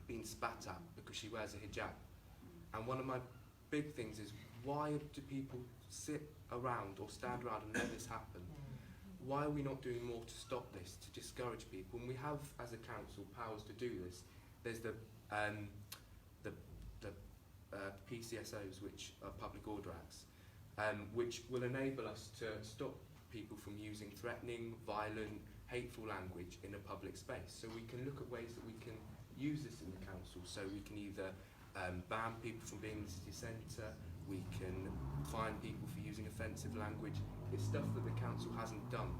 been spat at because she wears a hijab. And one of my big things is, why do people sit around or stand around and let this happen? Why are we not doing more to stop this, to discourage people? And we have, as a council, powers to do this. There's the PCSOs, which are Public Order Acts, which will enable us to stop people from using threatening, violent, hateful language in a public space. So we can look at ways that we can use this in the council. So we can either ban people from being in the city centre, we can fine people for using offensive language. It's stuff that the council hasn't done.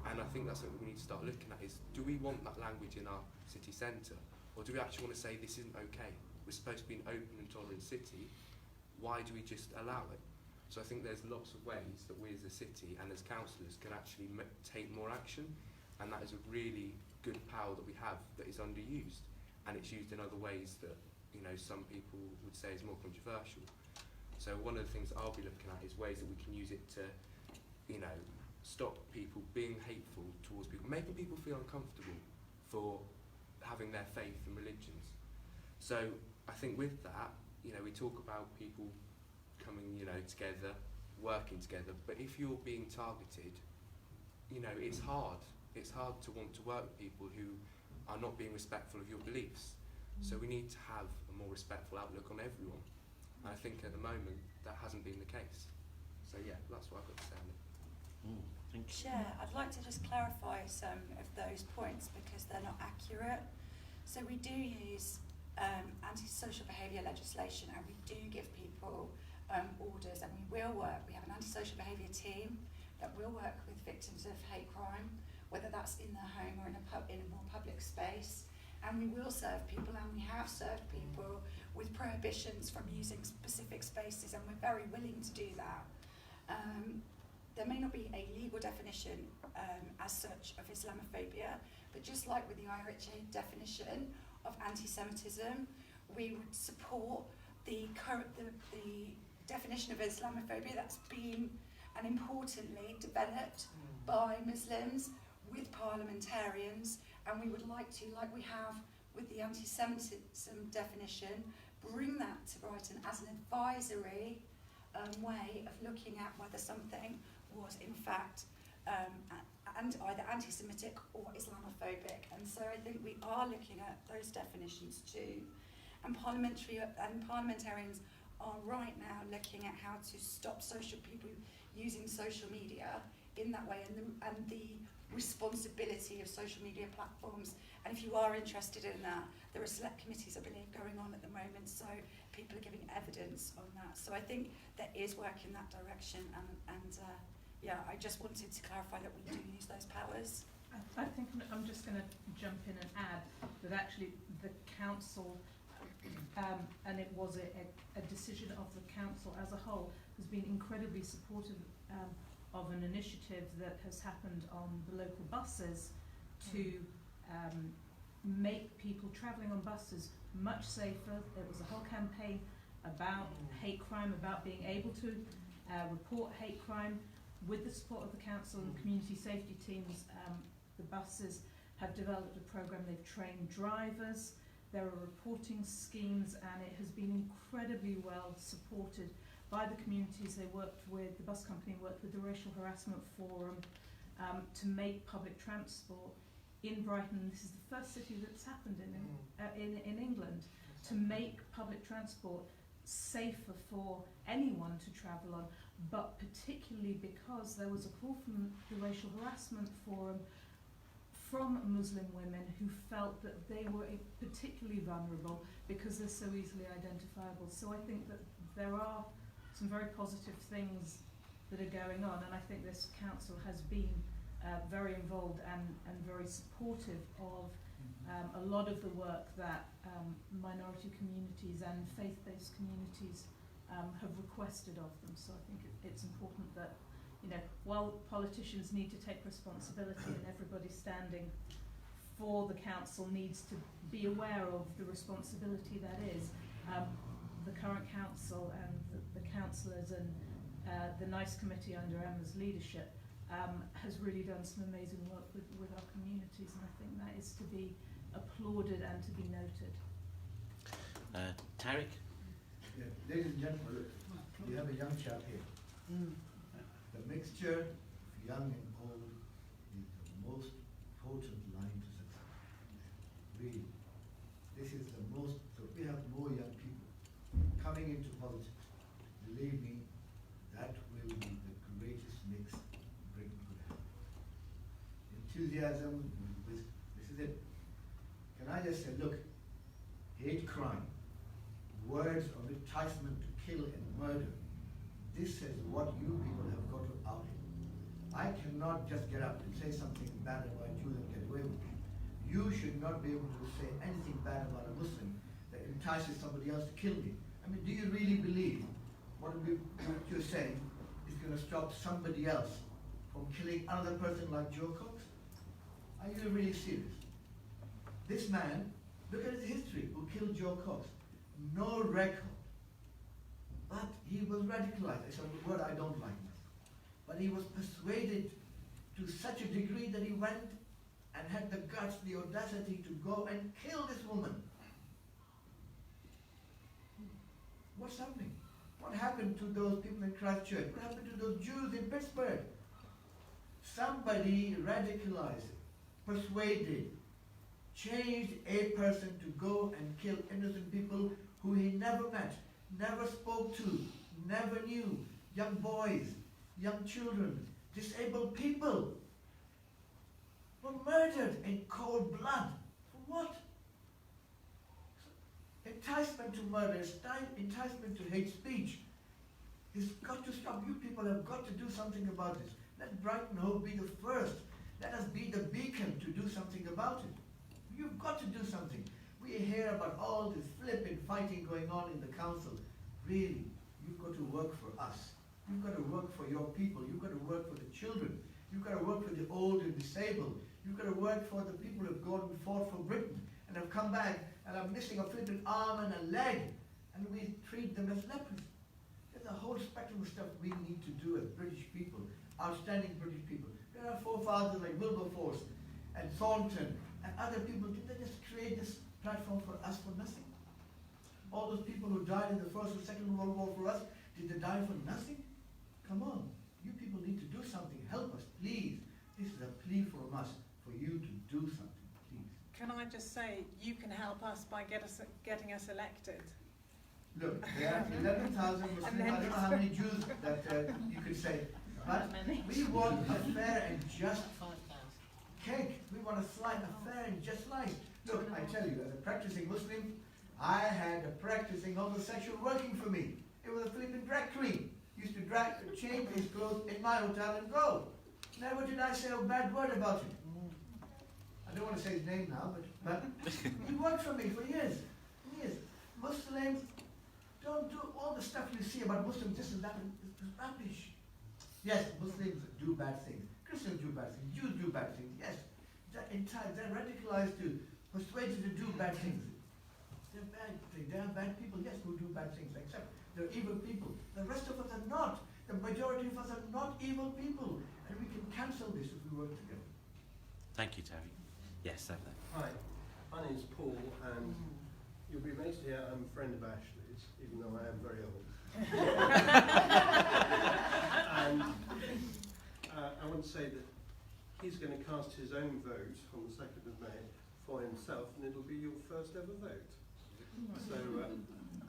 And I think that's something we need to start looking at, is, do we want that language in our city centre? Or do we actually want to say this isn't okay? We're supposed to be an open and tolerant city. Why do we just allow it? So I think there's lots of ways that we as a city and as councillors can actually take more action. And that is a really good power that we have that is underused. And it's used in other ways that, some people would say is more controversial. So one of the things I'll be looking at is ways that we can use it to, stop people being hateful towards people, making people feel uncomfortable for having their faith and religions. So I think with that, we talk about people coming, together, working together, but if you're being targeted, it's hard. It's hard to want to work with people who are not being respectful of your beliefs. So we need to have a more respectful outlook on everyone. And I think at the moment that hasn't been the case. So yeah, that's what I've got to say on it. Thank you. Chair, I'd like to just clarify some of those points because they're not accurate. So we do use antisocial behaviour legislation, and we do give people orders, and we have an antisocial behaviour team that will work with victims of hate crime, whether that's in their home or in a more public space. And we will serve people, and we have served people with prohibitions from using specific spaces, and we're very willing to do that. There may not be a legal definition as such of Islamophobia, but just like with the IHA definition of anti-Semitism, we would support the definition of Islamophobia that's been and importantly developed by Muslims with parliamentarians, and we would like to, like we have with the anti-Semitism definition, bring that to Brighton as an advisory way of looking at whether something was in fact either anti-Semitic or Islamophobic. And so I think we are looking at those definitions too. And parliamentarians are right now looking at how to stop people using social media in that way, and the responsibility of social media platforms. And if you are interested in that, there are select committees, I believe, going on at the moment, so people are giving evidence on that. So I think there is work in that direction, and yeah, I just wanted to clarify that we do use those powers. I think I'm just going to jump in and add that actually the council, and it was a decision of the council as a whole, has been incredibly supportive of an initiative that has happened on the local buses to make people travelling on buses much safer. There was a whole campaign about hate crime, about being able to report hate crime. With the support of the council and community safety teams, the buses have developed a programme. They've trained drivers. There are reporting schemes, and it has been incredibly well supported by the communities they worked with. The bus company worked with the Racial Harassment Forum to make public transport in Brighton. This is the first city that's happened in England, to make public transport safer for anyone to travel on, but particularly because there was a call from the Racial Harassment Forum from Muslim women who felt that they were particularly vulnerable because they're so easily identifiable. So I think that there are some very positive things that are going on, and I think this council has been very involved and very supportive of a lot of the work that minority communities and faith-based communities have requested of them. So I think it's important that, you know, while politicians need to take responsibility and everybody standing for the council needs to be aware of the responsibility that is, the current council and the councillors and the NICE committee under Emma's leadership has really done some amazing work with our communities, and I think that is to be applauded and to be noted. Tariq? Yeah, ladies and gentlemen, we have a young chap here. The mixture of young and old is the most potent line to success. Really. This is the most, so we have more young people coming into politics. Believe me, that will be the greatest mix Britain could have. Enthusiasm, wisdom. This is it. Can I just say, look, hate crime, words of enticement to kill and murder, this is what you people have got to out it. I cannot just get up and say something bad about Jews and get away with it. You should not be able to say anything bad about a Muslim that entices somebody else to kill me. I mean, do you really believe what you're saying is going to stop somebody else from killing another person like Joe Cox? Are you really serious? This man, look at his history, who killed Joe Cox. No record. But he was radicalized. It's a word I don't like much. But he was persuaded to such a degree that he went and had the guts, the audacity to go and kill this woman. What's happening? What happened to those people in Christchurch? What happened to those Jews in Pittsburgh? Somebody radicalized, persuaded, changed a person to go and kill innocent people who he never met, never spoke to, never knew, young boys, young children, disabled people were murdered in cold blood. For what? Enticement to murder, enticement to hate speech. It's got to stop. You people have got to do something about this. Let Brighton Hove be the first. Let us be the beacon to do something about it. You've got to do something. We hear about all this flipping fighting going on in the council. Really, you've got to work for us. You've got to work for your people. You've got to work for the children. You've got to work for the old and disabled. You've got to work for the people who have gone and fought for Britain and have come back and are missing a flipping arm and a leg, and we treat them as lepers. There's a whole spectrum of stuff we need to do as British people, outstanding British people. There are forefathers like Wilberforce and Thornton and other people. Did they just create this platform for us for nothing? All those people who died in the First and Second World War for us, did they die for nothing? Come on, you people need to do something. Help us, please. This is a plea from us for you to do something, please. Can I just say, you can help us by getting us elected. Look, there are 11,000 Muslims. I don't know how many Jews that you could say. But we want a fair and just cake. We want a fair and just life. Look, I tell you, as a practicing Muslim, I had a practicing homosexual working for me. It was a flipping drag queen. Used to change his clothes in my hotel and go. Never did I say a bad word about him. I don't want to say his name now, but he worked for me for years. Years. Muslims don't do all the stuff you see about Muslims, this and that. It's rubbish. Yes, Muslims do bad things. Christians do bad things. Jews do bad things. Yes. They're radicalized to, persuaded to do bad things. They're bad. They are bad people, yes, who do bad things, except they're evil people. The rest of us are not. The majority of us are not evil people. And we can cancel this if we work together. Thank you, Terry. Yes, over there. Hi, my name's Paul, and you'll be amazed to hear I'm a friend of Ashley's, even though I am very old. And I want to say that he's going to cast his own vote on the 2nd of May for himself, and it'll be your first ever vote. So,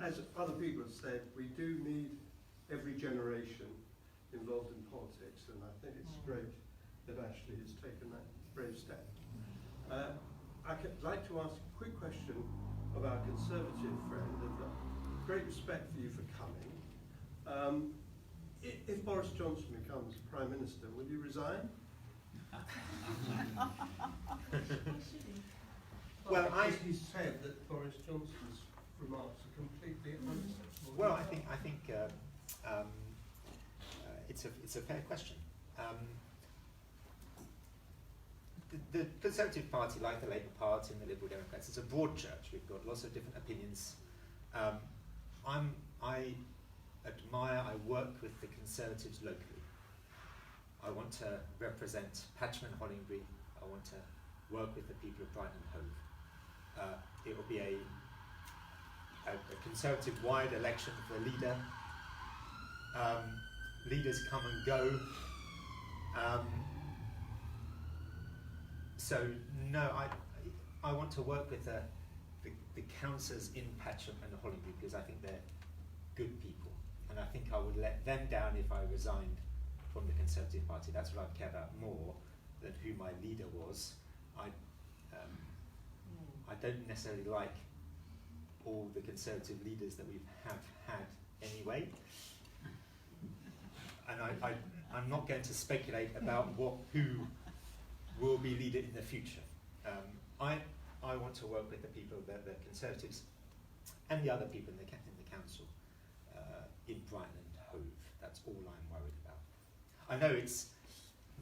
as other people have said, we do need every generation involved in politics, and I think it's great that Ashley has taken that brave step. I'd like to ask a quick question of our Conservative friend, and great respect for you for coming. If Boris Johnson becomes Prime Minister, will you resign? Well, he said that Boris Johnson's remarks are completely unacceptable. Well, I think it's a fair question. The Conservative Party, like the Labour Party and the Liberal Democrats, is a broad church. We've got lots of different opinions. I work with the Conservatives locally. I want to represent Patcham and Hollingbury. I want to work with the people of Brighton and Hove. It will be a Conservative-wide election for a leader. Leaders come and go. So no, I want to work with the councillors in Patcham and Hollingbury because I think they're good people, and I think I would let them down if I resigned from the Conservative Party. That's what I care about more than who my leader was. I don't necessarily like all the Conservative leaders that we have had anyway, and I'm not going to speculate about who will be leader in the future. I want to work with the people, the Conservatives, and the other people in the council in Brighton and Hove. That's all I'm worried about. I know it's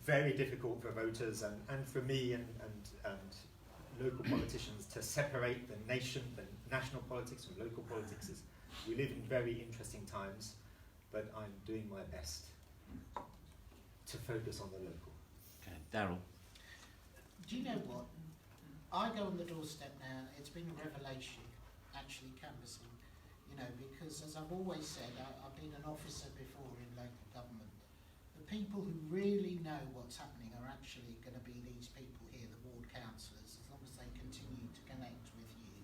very difficult for voters and for me and local politicians to separate the national politics from local politics. We live in very interesting times, but I'm doing my best to focus on the local. Okay, Daryl. Do you know what? I go on the doorstep now, it's been a revelation actually canvassing, because as I've always said, I've been an officer before in local government. The people who really know what's happening are actually going to be these people here, the ward councillors, as long as they continue to connect with you.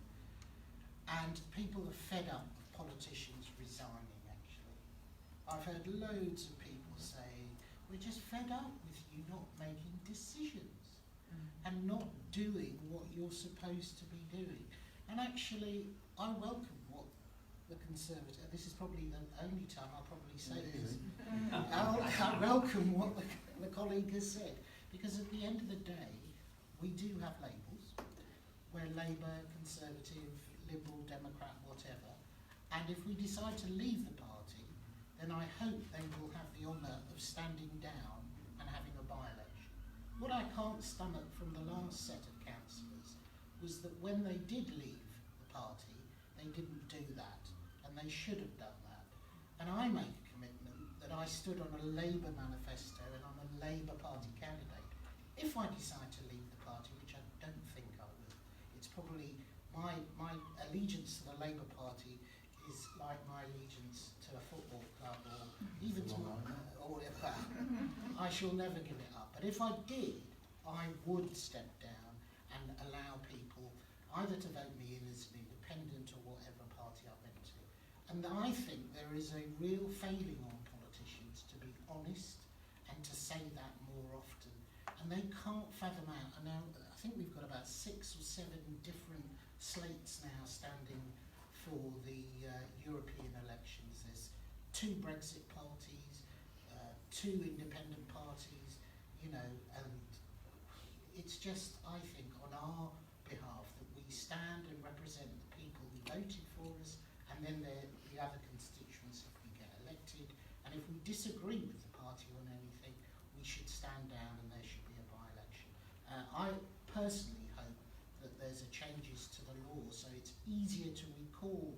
And people are fed up with politicians resigning, actually. I've heard loads of people say, we're just fed up with you not making decisions and not doing what you're supposed to be doing. And actually, I welcome what the Conservative, this is probably the only time I'll probably say this, I welcome what the colleague has said, because at the end of the day, we do have labels. We're Labour, Conservative, Liberal, Democrat, whatever, and if we decide to leave the party, then I hope they will have the honour of standing down and having a by-election. What I can't stomach from the last set of councillors was that when they did leave the party, they didn't do that, and they should have done that. And I make a commitment that I stood on a Labour manifesto and I'm a Labour Party candidate. If I decide to leave the party, which I don't think I will, it's probably my allegiance to the Labour Party is like my allegiance to a football club or even to or whatever. I shall never give it up. But if I did, I would step down and allow people either to vote me in as an independent or whatever party I went to, And I think there is a real failing on politicians to be honest and to say that more often. And they can't fathom out. And now I think we've got about 6 or 7 different slates now standing for the European elections. There's 2 Brexit parties, 2 independent parties, you know, and it's just, I think, on our behalf that we stand and represent the people who voted for us, and then the other constituents if we get elected. And if we disagree with the party on anything, we should stand down and there should be a by-election. I personally hope that there's a changes to the law so it's easier to recall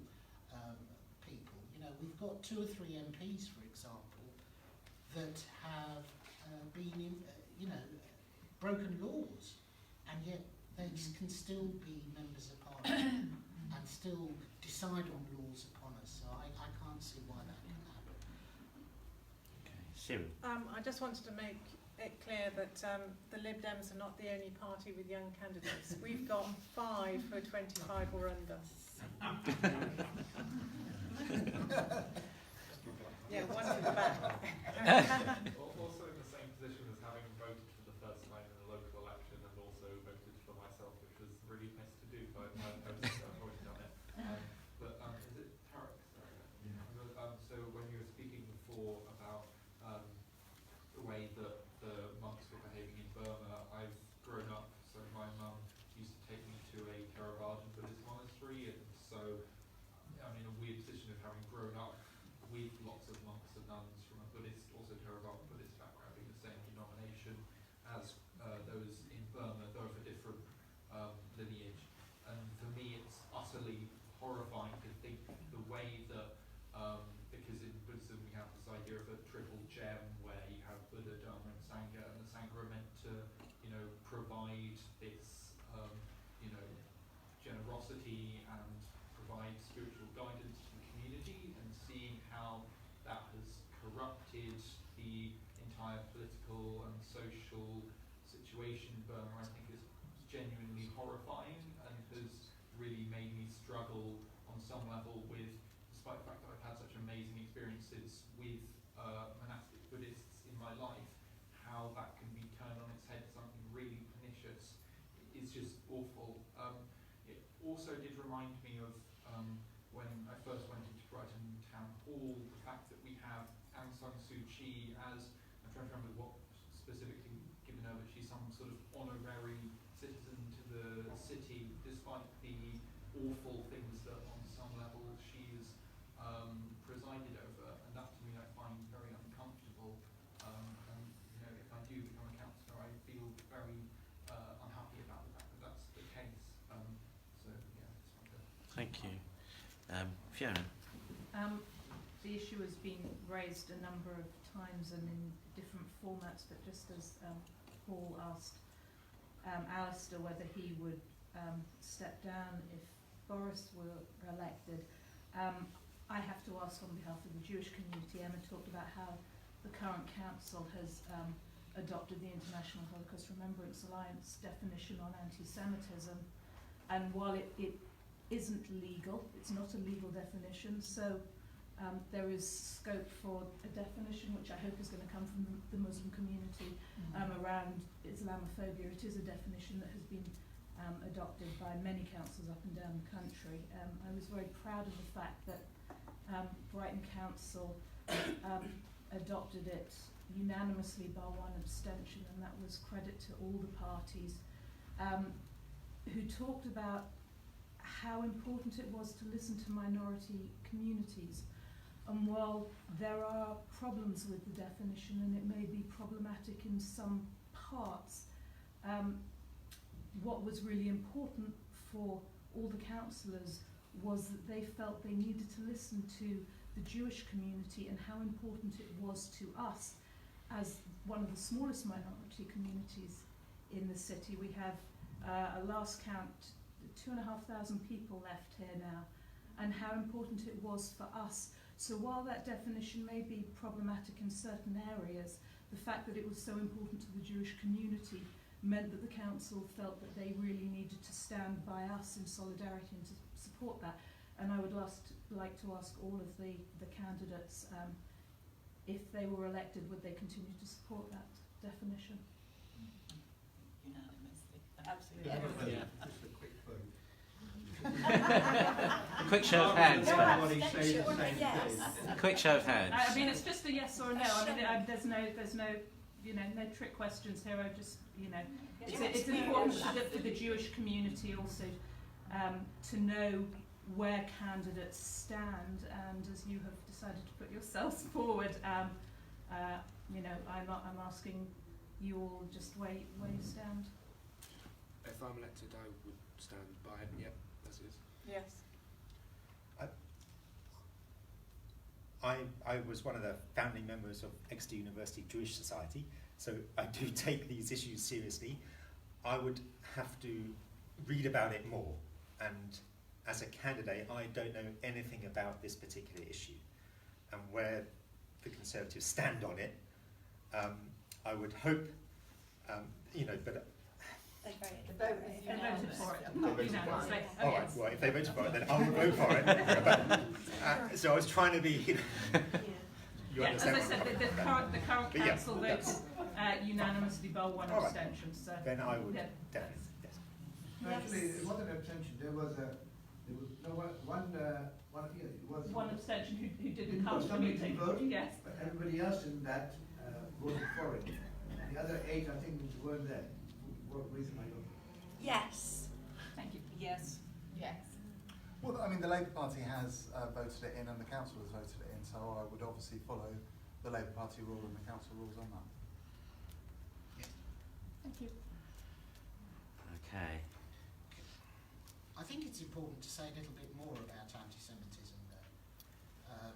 people. You know, we've got 2 or 3 MPs, for example, that have been, you know, broken laws, and yet they can still be members of parliament and still decide on laws upon us. So I can't see why that can happen. Okay, Cyril. I just wanted to make it clear that the Lib Dems are not the only party with young candidates. We've got 5 who are 25 or under. Yeah, one to the back. Also in the same position as having voted for the first time in a local election and also voted for myself, which was really nice to do, but I've already done it. Is it Tarek? Sorry. Yeah. So when you were speaking before about the way that the monks were behaving in Burma, I've grown up, so my mum used to take me to a Theravada Buddhist monastery, and so I'm in a weird position of having grown up with lots of monks and nuns from a Buddhist, also Theravada Buddhist background, in the same denomination as those in Burma, though of a different lineage. And for me, it's utterly horrifying to think the way that, because in Buddhism we have this idea of a triple gem where you have Buddha, Dharma, and Sangha, and the Sangha are meant to, you know, provide this, you know, generosity and provide spiritual guidance to the community, and seeing how that has corrupted the entire political and social situation in Burma, I think is genuinely horrifying and has really made me struggle on some level with, despite the fact that I've had such amazing experiences with monastic Buddhists in my life, how that can be turned on its head to something really pernicious is just awful. It also did remind me of when I first went into Brighton Town Hall, the fact that we have Aung San Suu Kyi as, I'm trying to remember what specifically given her, but she's some sort of honorary citizen to the city, despite the awful things that on some level she's presided over, and that to me I find very uncomfortable. And you know, if I do become a councillor, I feel very unhappy about the fact that that's the case. So yeah, just wanted to. Thank you. Fiona. The issue has been raised a number of times and in different formats, but just as Paul asked Alistair whether he would step down if Boris were elected, I have to ask on behalf of the Jewish community. Emma talked about how the current council has adopted the International Holocaust Remembrance Alliance definition on anti-Semitism, and while it isn't legal, it's not a legal definition, so there is scope for a definition which I hope is going to come from the Muslim community around Islamophobia. It is a definition that has been adopted by many councils up and down the country. I was very proud of the fact that Brighton Council adopted it unanimously by 1 abstention, and that was credit to all the parties who talked about how important it was to listen to minority communities. And while there are problems with the definition, and it may be problematic in some parts, what was really important for all the councillors was that they felt they needed to listen to the Jewish community and how important it was to us as one of the smallest minority communities in the city. We have, a last count, 2,500 people left here now, and how important it was for us. So while that definition may be problematic in certain areas, the fact that it was so important to the Jewish community meant that the council felt that they really needed to stand by us in solidarity and to support that. And I would like to ask all of the candidates, if they were elected, would they continue to support that definition? Unanimously. Absolutely. Yeah. Just a quick vote. A quick show of hands, Everybody perhaps. say the same Yes. thing. A quick show of hands. I mean, it's just a yes or a no. I mean, there's no, no trick questions here. I just, it's important for the Jewish community also to know where candidates stand, and as you have decided to put yourselves forward, I'm asking you all just where you stand. If I'm elected, I would stand by it. Yep, as is. Yes. I was one of the founding members of Exeter University Jewish Society, so I do take these issues seriously. I would have to read about it more, and as a candidate, I don't know anything about this particular issue and where the Conservatives stand on it. I would hope, but They voted for it. all right, well, if they voted for it, then I will vote for it. But, so I was trying to be, you as understand? I said, the current But yeah, council voted unanimously by one All right. abstention. So Then I would yeah. definitely, yes. Actually, it wasn't an abstention. There was One abstention who didn't didn't come to the somebody meeting. didn't vote, Yes. but everybody else in that voted for it. The other 8, I think, weren't there. For what reason, I don't know. Yes. Thank you. Yes. Yes. Well, I mean, the Labour Party has voted it in and the council has voted it in, so I would obviously follow the Labour Party rule and the council rules on that. Thank you. Okay. I think it's important to say a little bit more about anti-Semitism, though,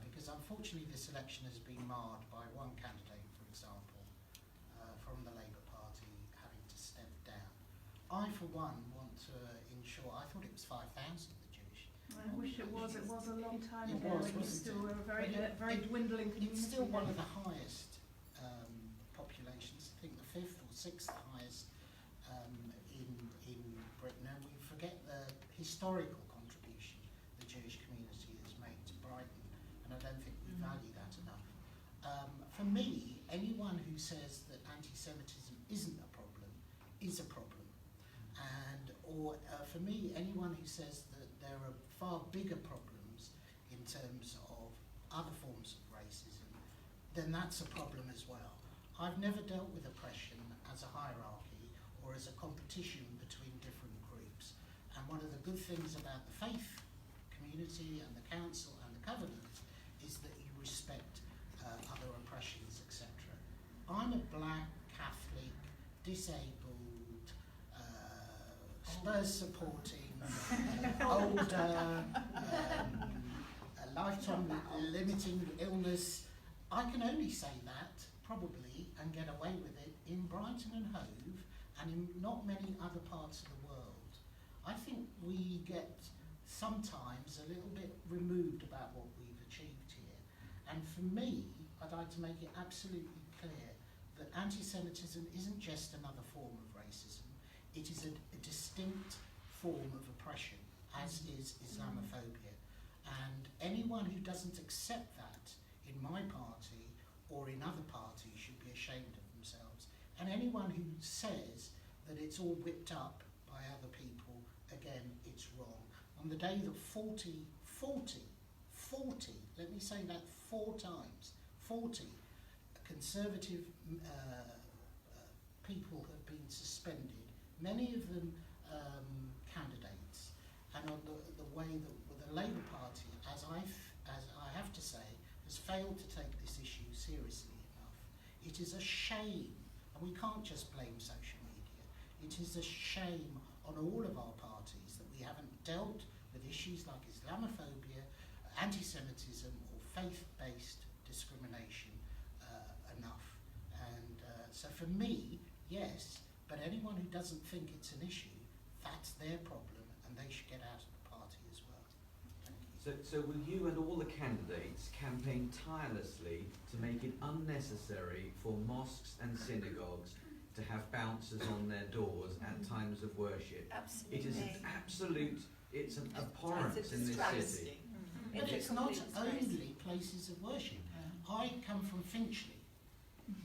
because unfortunately this election has been marred by one candidate, for example, from the Labour Party having to step down. I, for one, want to ensure, I thought it was 5,000, the Jewish. I wish it was. It was a long time It ago. was, It was wasn't still it? a very dwindling community. It's still one of the highest populations, I think the 5th or 6th highest in Britain, and we forget the historical contribution the Jewish community has made to Brighton, and I don't think we value that enough. For me, anyone who says that anti-Semitism isn't a problem is a problem, or for me, anyone who says that there are far bigger problems in terms of other forms of racism, then that's a problem as well. I've never dealt with oppression as a hierarchy or as a competition between different groups. And one of the good things about the faith community and the council and the covenant is that you respect other oppressions, etc. I'm a black, Catholic, disabled, Spurs supporting, older, a lifetime limiting illness. I can only say that, probably, and get away with it in Brighton and Hove and in not many other parts of the world. I think we get sometimes a little bit removed about what we've achieved here. And for me, I'd like to make it absolutely clear that anti-Semitism isn't just another form of racism. It is a distinct form of oppression, as is Islamophobia. And anyone who doesn't accept that in my party or in other parties should be ashamed of themselves. And anyone who says that it's all whipped up by other people, again, it's wrong. On the day that 40, let me say that 4 times, 40 Conservative people have been suspended, many of them candidates, and on the way that the Labour Party, as I have to say, has failed to take this issue seriously enough. It is a shame, and we can't just blame social media. It is a shame on all of our parties that we haven't dealt with issues like Islamophobia, anti-Semitism, or faith-based discrimination enough. And so for me, yes, but anyone who doesn't think it's an issue, that's their problem, and they should get out of the party as well. Thank you. So will you and all the candidates campaign tirelessly to make it unnecessary for mosques and synagogues to have bouncers on their doors at times of worship? Absolutely. It is an absolute it's an abhorrence in this city. But it's not only places of worship. I come from Finchley,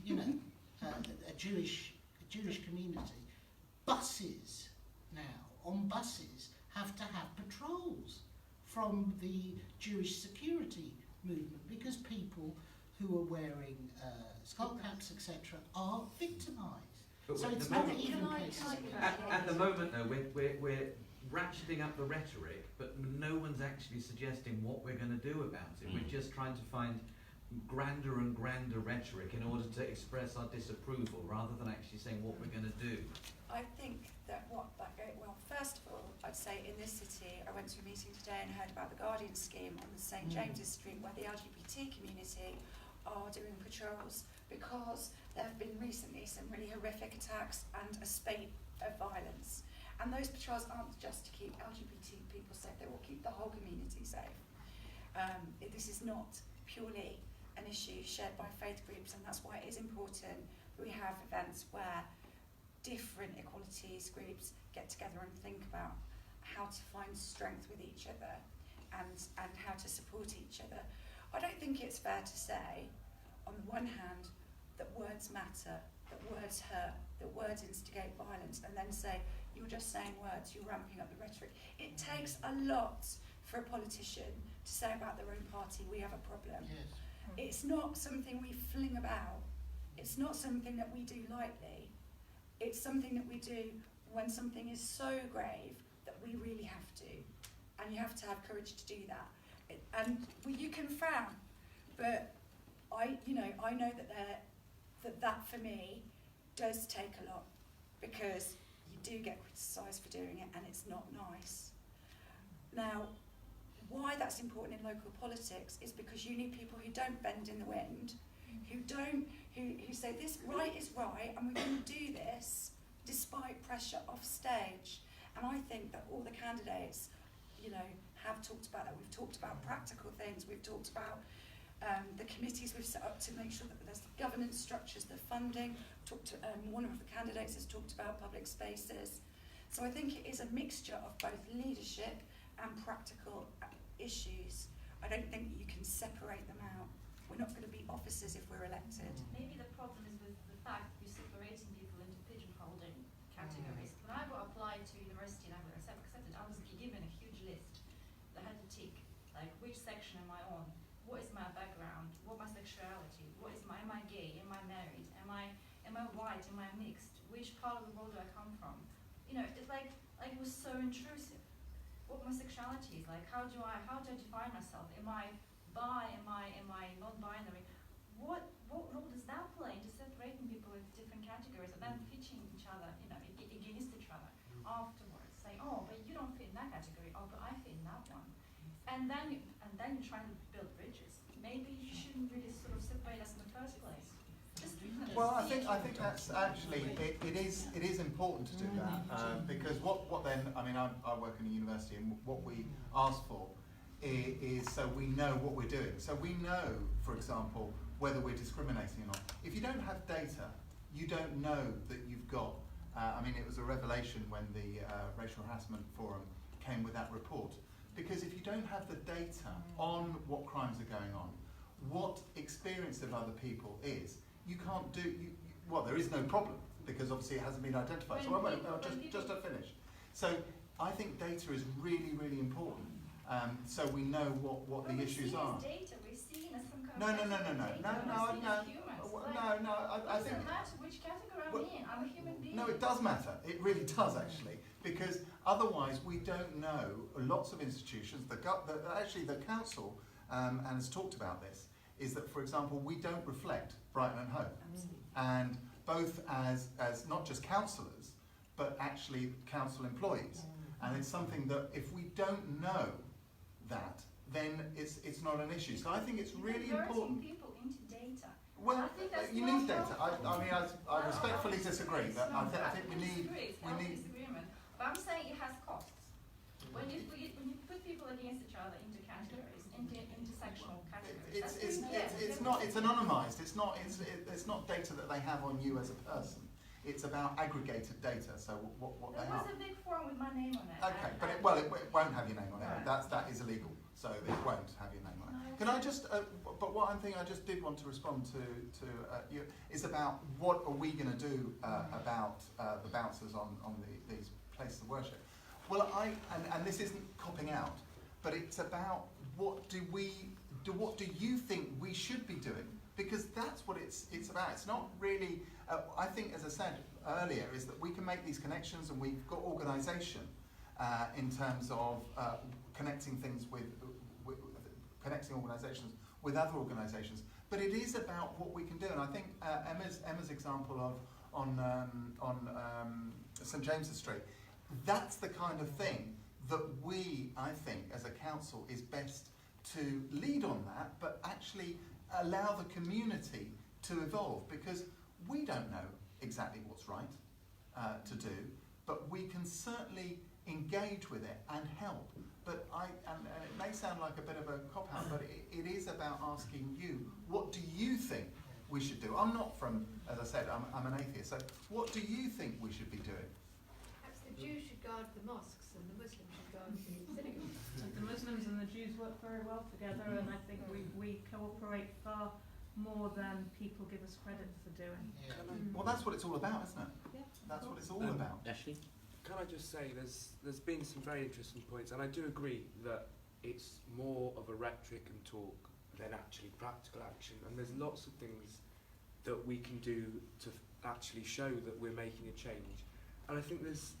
you know, a Jewish community. Buses now, on buses, have to have patrols from the Jewish security movement because people who are wearing skull caps, etc., are victimised. But So at it's the not moment- even cases. At the moment, though, we're ratcheting up the rhetoric, but no one's actually suggesting what we're going to do about it. We're just trying to find grander and grander rhetoric in order to express our disapproval, rather than actually saying what we're going to do. I think that well, first of all, I'd say in this city, I went to a meeting today and heard about the Guardian scheme on the St James's Street, where the LGBT community are doing patrols because there have been recently some really horrific attacks and a spate of violence. And those patrols aren't just to keep LGBT people safe, they will keep the whole community safe. This is not purely an issue shared by faith groups, and that's why it is important we have events where different equalities groups get together and think about how to find strength with each other and how to support each other. I don't think it's fair to say, on the one hand, that words matter, that words hurt, that words instigate violence, and then say, you're just saying words, you're ramping up the rhetoric. It takes a lot for a politician to say about their own party, we have a problem. Yes. It's not something we fling about. It's not something that we do lightly. It's something that we do when something is so grave that we really have to. And you have to have courage to do that. You can frown, but I know that for me does take a lot, because you do get criticised for doing it and it's not nice. Now, why that's important in local politics is because you need people who don't bend in the wind, who say this right is right and we're going to do this despite pressure off stage. And I think that all the candidates, have talked about that. We've talked about practical things. We've talked about the committees we've set up to make sure that there's governance structures, the funding. One of the candidates has talked about public spaces. So I think it is a mixture of both leadership and practical issues. I don't think you can separate them out. We're not going to be officers if we're elected. Maybe the problem is with the fact that you're separating people into pigeonholing categories. When I applied to university and I was accepted, I was given a huge list that had to tick, like, which section am I on? What is my background? What my sexuality? Am I gay? Am I married? Am I white? Am I mixed? Which part of the world do I come from? It's like it was so intrusive. What my sexuality is like? How do I define myself? Am I bi? Am I non-binary? What role does that play into separating people into different categories and then pitching each other, against each other afterwards, saying, oh, but you don't fit in that category, oh, but I fit in that one, and then you're trying to build bridges. Maybe you shouldn't really sort of separate us in the first place. Well, I think that's actually it is important to do that because what then I work in a university, and what we ask for is so we know what we're doing. So we know, for example, whether we're discriminating or not. If you don't have data, you don't know that you've got. It was a revelation when the Racial Harassment Forum came with that report, because if you don't have the data on what crimes are going on, what experience of other people is, you can't do. Well, there is no problem because obviously it hasn't been identified. Just to finish. So I think data is really, really important. So we know what the issues are. Data, we're seen as some kind No. of I think. Doesn't matter which category I'm in. I'm a human being. No, it does matter. It really does actually, because otherwise we don't know. Lots of institutions, actually the council, and has talked about this, is that, for example, we don't reflect Brighton and Hove, and both as not just councillors, but actually council employees. And it's something that if we don't know that, then it's not an issue. So I think it's really important. People into data. Well, I think that's you need data. I respectfully disagree. But I think we need. Disagreement. But I'm saying it has costs. When you put people against each other into categories, into intersectional categories. It's anonymized. It's not data that they have on you as a person. It's about aggregated data, so what they are. There was a big form with my name on it. Okay, but it won't have your name on it. Right. That is illegal, so it won't have your name on it. No, Can I just, but one thing I just did want to respond to you is about what are we going to do about the bouncers on these places of worship. Well, and this isn't copping out, but it's about what do you think we should be doing? Because that's what it's about. It's not really, I think, as I said earlier, is that we can make these connections, and we've got organisation in terms of connecting things with connecting organisations with other organisations. But it is about what we can do, and I think Emma's example of on St James's Street, that's the kind of thing that we, I think, as a council, is best to lead on that, but actually allow the community to evolve, because we don't know exactly what's right to do, but we can certainly engage with it and help. But and it may sound like a bit of a cop-out, but it is about asking you, what do you think we should do? I'm not from, as I said, I'm an atheist, so what do you think we should be doing? Perhaps the Jews should guard the mosques and the Muslims should guard the synagogues. The Muslims and the Jews work very well together, and I think we cooperate far more than people give us credit for doing. Well, that's what it's all about, isn't it? Yeah. That's what it's all about. Ashley? Can I just say, there's been some very interesting points, and I do agree that it's more of a rhetoric and talk than actually practical action, and there's lots of things that we can do to actually show that we're making a change. And I think there's,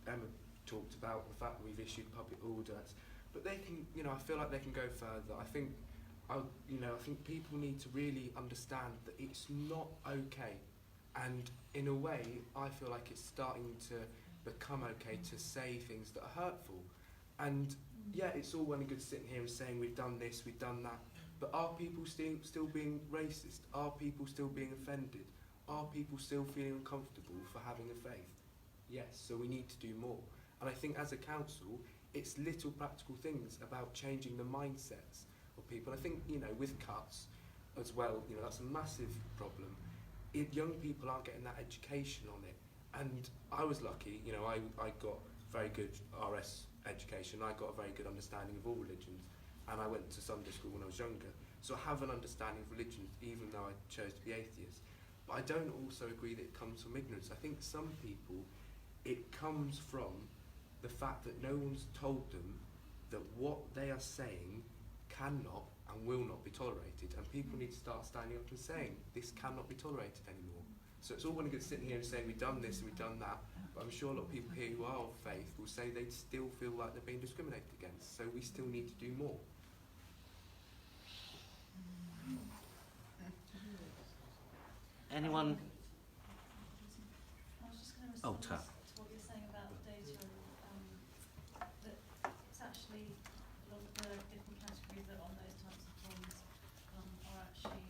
Emma talked about the fact that we've issued public audits, but they can, I feel like they can go further. I think people need to really understand that it's not okay. And in a way, I feel like it's starting to become okay to say things that are hurtful. And yeah, it's all well and good sitting here and saying we've done this, we've done that, but are people still being racist? Are people still being offended? Are people still feeling uncomfortable for having a faith? Yes, so we need to do more. And I think as a council, it's little practical things about changing the mindsets of people. I think, with cuts as well, that's a massive problem. Young people aren't getting that education on it. And I was lucky, I got very good RS education. I got a very good understanding of all religions, and I went to Sunday school when I was younger. So I have an understanding of religions, even though I chose to be atheist. But I don't also agree that it comes from ignorance. I think some people, it comes from the fact that no one's told them that what they are saying cannot and will not be tolerated, and people need to start standing up and saying this cannot be tolerated anymore. So it's all well and good sitting here and saying we've done this and we've done that, but I'm sure a lot of people here who are of faith will say they still feel like they're being discriminated against, so we still need to do more. Anyone? I was just going to Oh, respond to what you're saying about the data, that it's actually a lot of the different categories that are on those types of forms are actually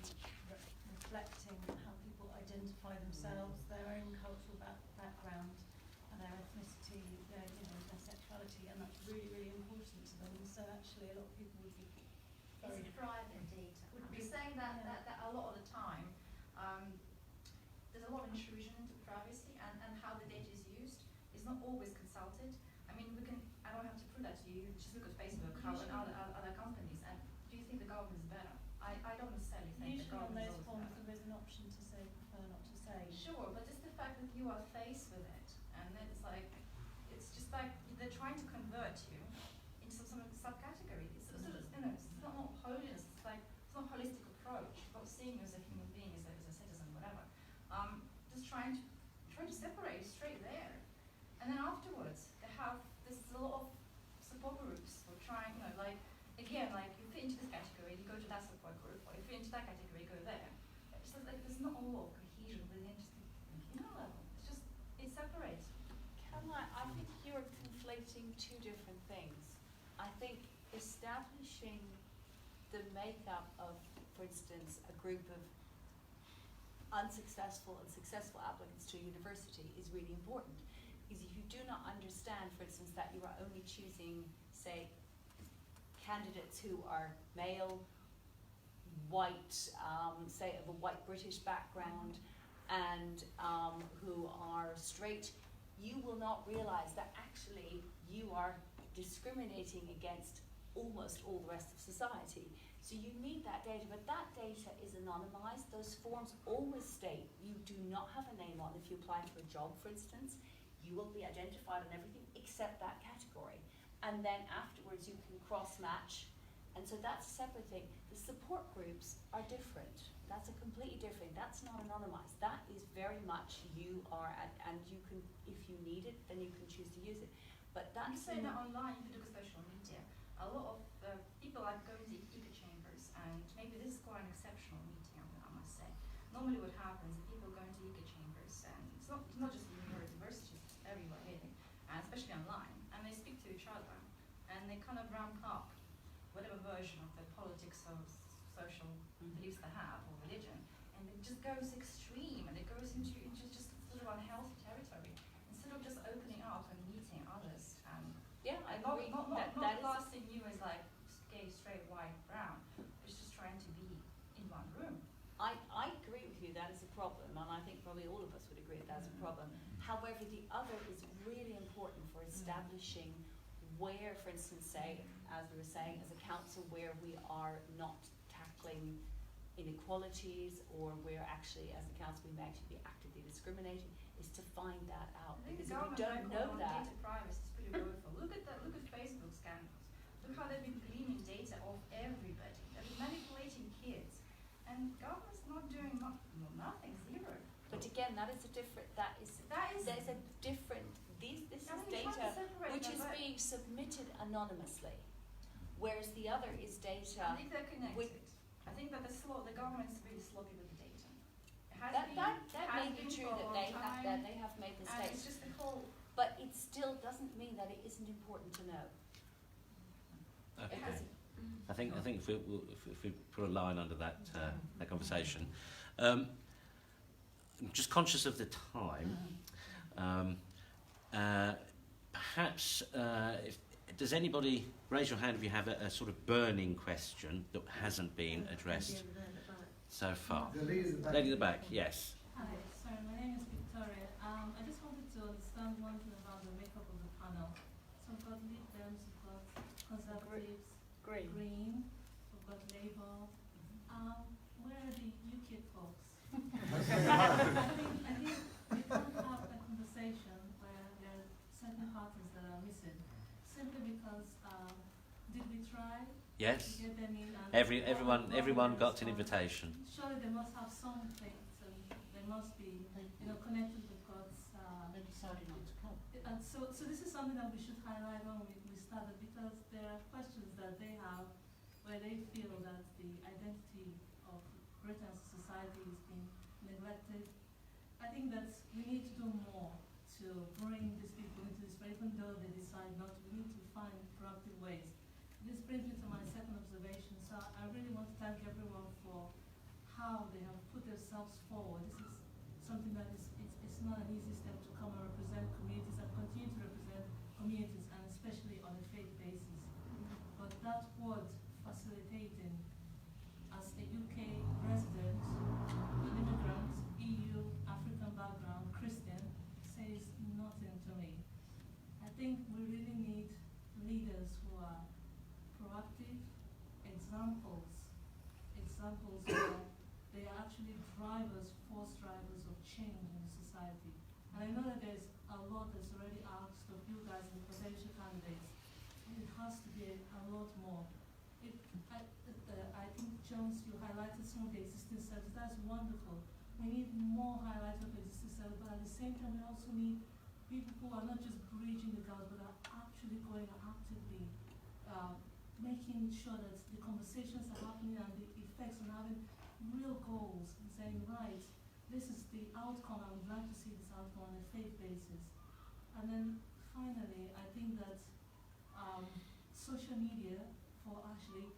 reflecting how people identify themselves, their own cultural background, and their ethnicity, their sexuality, and that's really, really important to them. So actually a lot of people would be very... It's private data. We're saying that a lot of the time. There's a lot of intrusion into privacy, and how the data is used is not always consulted. I mean, I don't have to prove that to you. Just look at Facebook, how and other companies, and do you think the government is better? I don't necessarily think the Usually on government those is forms better. there is an option to say prefer not to say. Sure, but just the fact that you are faced with it, and then it's just like they're trying to convert you into some subcategory. It's not holiness. It's not a holistic approach. It's not seeing you as a human being, as a citizen, whatever. Just trying to separate straight there, and then afterwards they have this a lot of support groups for trying, again, you fit into this category, you go to that support group, or you fit into that category, you go there. It's just there's not a lot of cohesion within level. It separates. I think you're conflating two different things. I think establishing the makeup of, for instance, a group of unsuccessful and successful applicants to a university is really important. Because if you do not understand, for instance, that you are only choosing, say, candidates who are male, white, say of a white British background, and who are straight, you will not realise that actually you are discriminating against almost all the rest of society. So you need that data, but that data is anonymised. Those forms always state you do not have a name on. If you apply for a job, for instance, you will be identified on everything except that category. And then afterwards you can cross-match. And so that's a separate thing. The support groups are different. That's a completely different, that's not anonymised. That is very much you are, and you can, if you need it, then you can choose to use it. But that's... You say that online, if you look at social media, a lot of people are going to echo chambers, and maybe this is quite an exceptional meeting, I must say. Normally what happens is people go into echo chambers, and it's not just in universities, it's everywhere really, and especially online, and they speak to each other, and they kind of ramp up whatever version of the politics or social beliefs they have, or religion, and it just goes extreme, and it goes into just sort of unhealthy territory, instead of just opening up and meeting others, and yeah, I not agree. not that is blasting you as like gay, straight, white, brown. It's just trying to be in one room. I agree with you, that is a problem, and I think probably all of us would agree that that's a problem. However, the other is really important for establishing where, for instance, say, as we were saying, as a council, where we are not tackling inequalities, or where actually, as a council, we may actually be actively discriminating, is to find that out. I think Because the if you government don't know record on that, data privacy is pretty woeful. Look at Facebook scandals. Look how they've been gleaning data of everybody. They've been manipulating kids, and government's not doing nothing, zero. but again, that is a different. There's a different. This is data which is being submitted anonymously, whereas the other is data. I think they're connected. I think that the government is really sloppy with the data. That may be true that they have made mistakes. And it's just the whole. But it still doesn't mean that it isn't important to know. Okay. I think if we put a line under that conversation, I'm just conscious of the time. Perhaps does anybody raise your hand if you have a sort of burning question that hasn't been addressed so far? The lady at the back. Lady at the back, yes. Hi, sorry, my name is Victoria. I just wanted to understand one thing about the makeup of the panel. So we've got Lead Dems, we've got Conservatives, Green, we've got Labour. Where are the UKIP folks? I think we can't have a conversation where there are certain parties that are missing, simply because did we try Yes. to get them in? And Everyone got an invitation. Surely they must have some things, and they must be, connected with God's. They decided not to come. And so this is something that we should highlight when we started, because there are questions that they have where they feel that the identity of Britain as a society is being neglected. I think that we need to do more to bring these people into this, but even though they decide not to, we need to find proactive ways. This brings me to my second observation. So I really want to thank everyone for how they have put themselves forward. This is something that it's not an easy step to come and represent communities and continue to represent communities, and especially on a faith basis. But that word, facilitating, as a UK resident, an immigrant, EU, African background, Christian, says nothing to me. I think we really need leaders who are proactive, examples where they are actually force drivers of change in society. And I know that there's a lot that's already asked of you guys and potential candidates. It has to be a lot more. I think, Jones, you highlighted some of the existing services. That's wonderful. We need more highlighting of existing services, but at the same time, we also need people who are not just bridging the gaps, but are actually going actively, making sure that the conversations are happening and the effects, and having real goals and saying, right, this is the outcome, I would like to see this outcome on a faith basis. And then finally, I think that social media for Ashley,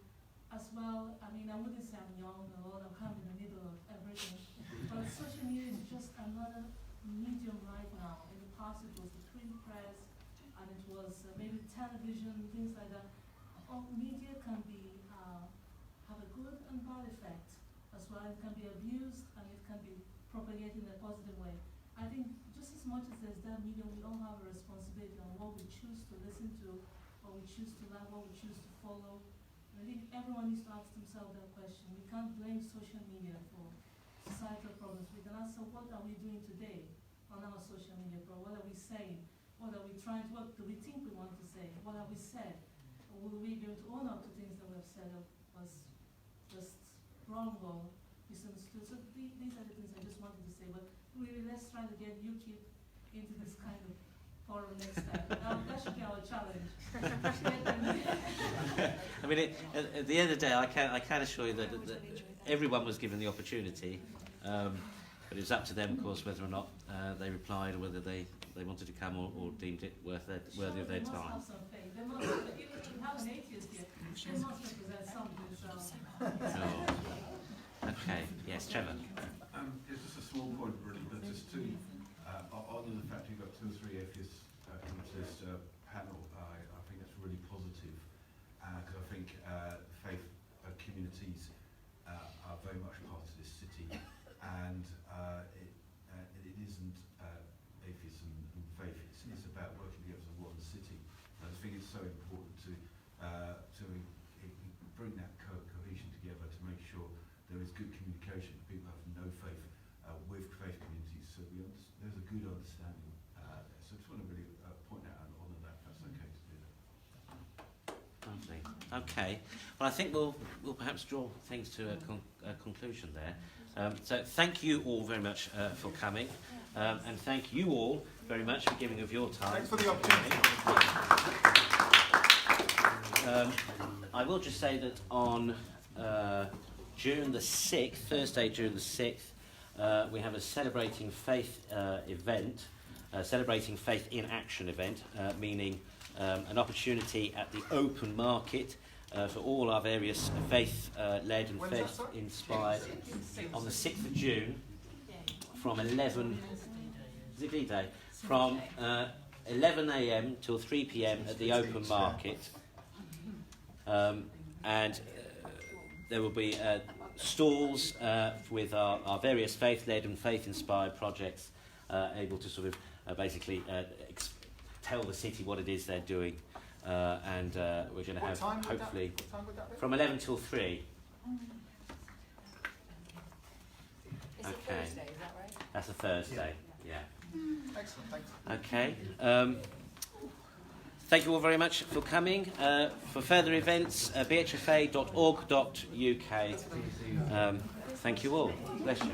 as well, I mean, I wouldn't say I'm young or old, I'm kind of in the middle of everything, but social media is just another medium right now. In the past it was the print press, and it was maybe television, things like that. Media can be have a good and bad effect as well. It can be abused and it can be propagate in a positive way. I think just as much as there's that medium, we all have a responsibility on what we choose to listen to, what we choose to like, what we choose to follow. And I think everyone needs to ask themselves that question. We can't blame social media for societal problems. We can ask, so what are we doing today on our social media? What are we saying? What are we trying to, what do we think we want to say? What have we said? Or will we be able to own up to things that we have said that was just wrong or misunderstood? So these are the things I just wanted to say. But really, let's try to get UKIP into this kind of forum next time. That should be our challenge. I mean, at the end of the day, I can assure you that everyone was given the opportunity, but it was up to them, of course, whether or not they replied or whether they wanted to come or deemed it worthy of their They must time. have some faith. They must, even if you have an atheist here, they must represent something. So. Sure. Okay. Yes, Trevor. It's just a small point, really, but just to honour the fact you've got 2 or 3 atheists into this panel. I think that's really positive, because I think faith communities are very much part of this city, and it isn't atheism and faith. It's about working together as one city. I just think it's so important to bring that cohesion together to make sure there is good communication. People have no faith with faith communities, so there's a good understanding there. So I just want to really point out and honour that. That's okay to do that. Lovely. Okay. Well, I think we'll perhaps draw things to a conclusion there. So thank you all very much for coming, and thank you all very much for giving of your time. Thanks for the opportunity. I will just say that on June the 6th, Thursday, June the 6th, we have a Celebrating Faith event, Celebrating Faith in Action event, meaning an opportunity at the open market for all our various faith-led and faith-inspired on the 6th of June from 11, is it D-Day? From 11 a.m. till 3 p.m. at the open market. And there will be stalls with our various faith-led and faith-inspired projects able to sort of basically tell the city what it is they're doing. And we're going to have, hopefully, from 11 till 3. It's a Thursday, is that right? That's a Thursday, yeah. Excellent, thanks. Okay. Thank you all very much for coming. For further events, bhfa.org.uk. Thank you all. Bless you.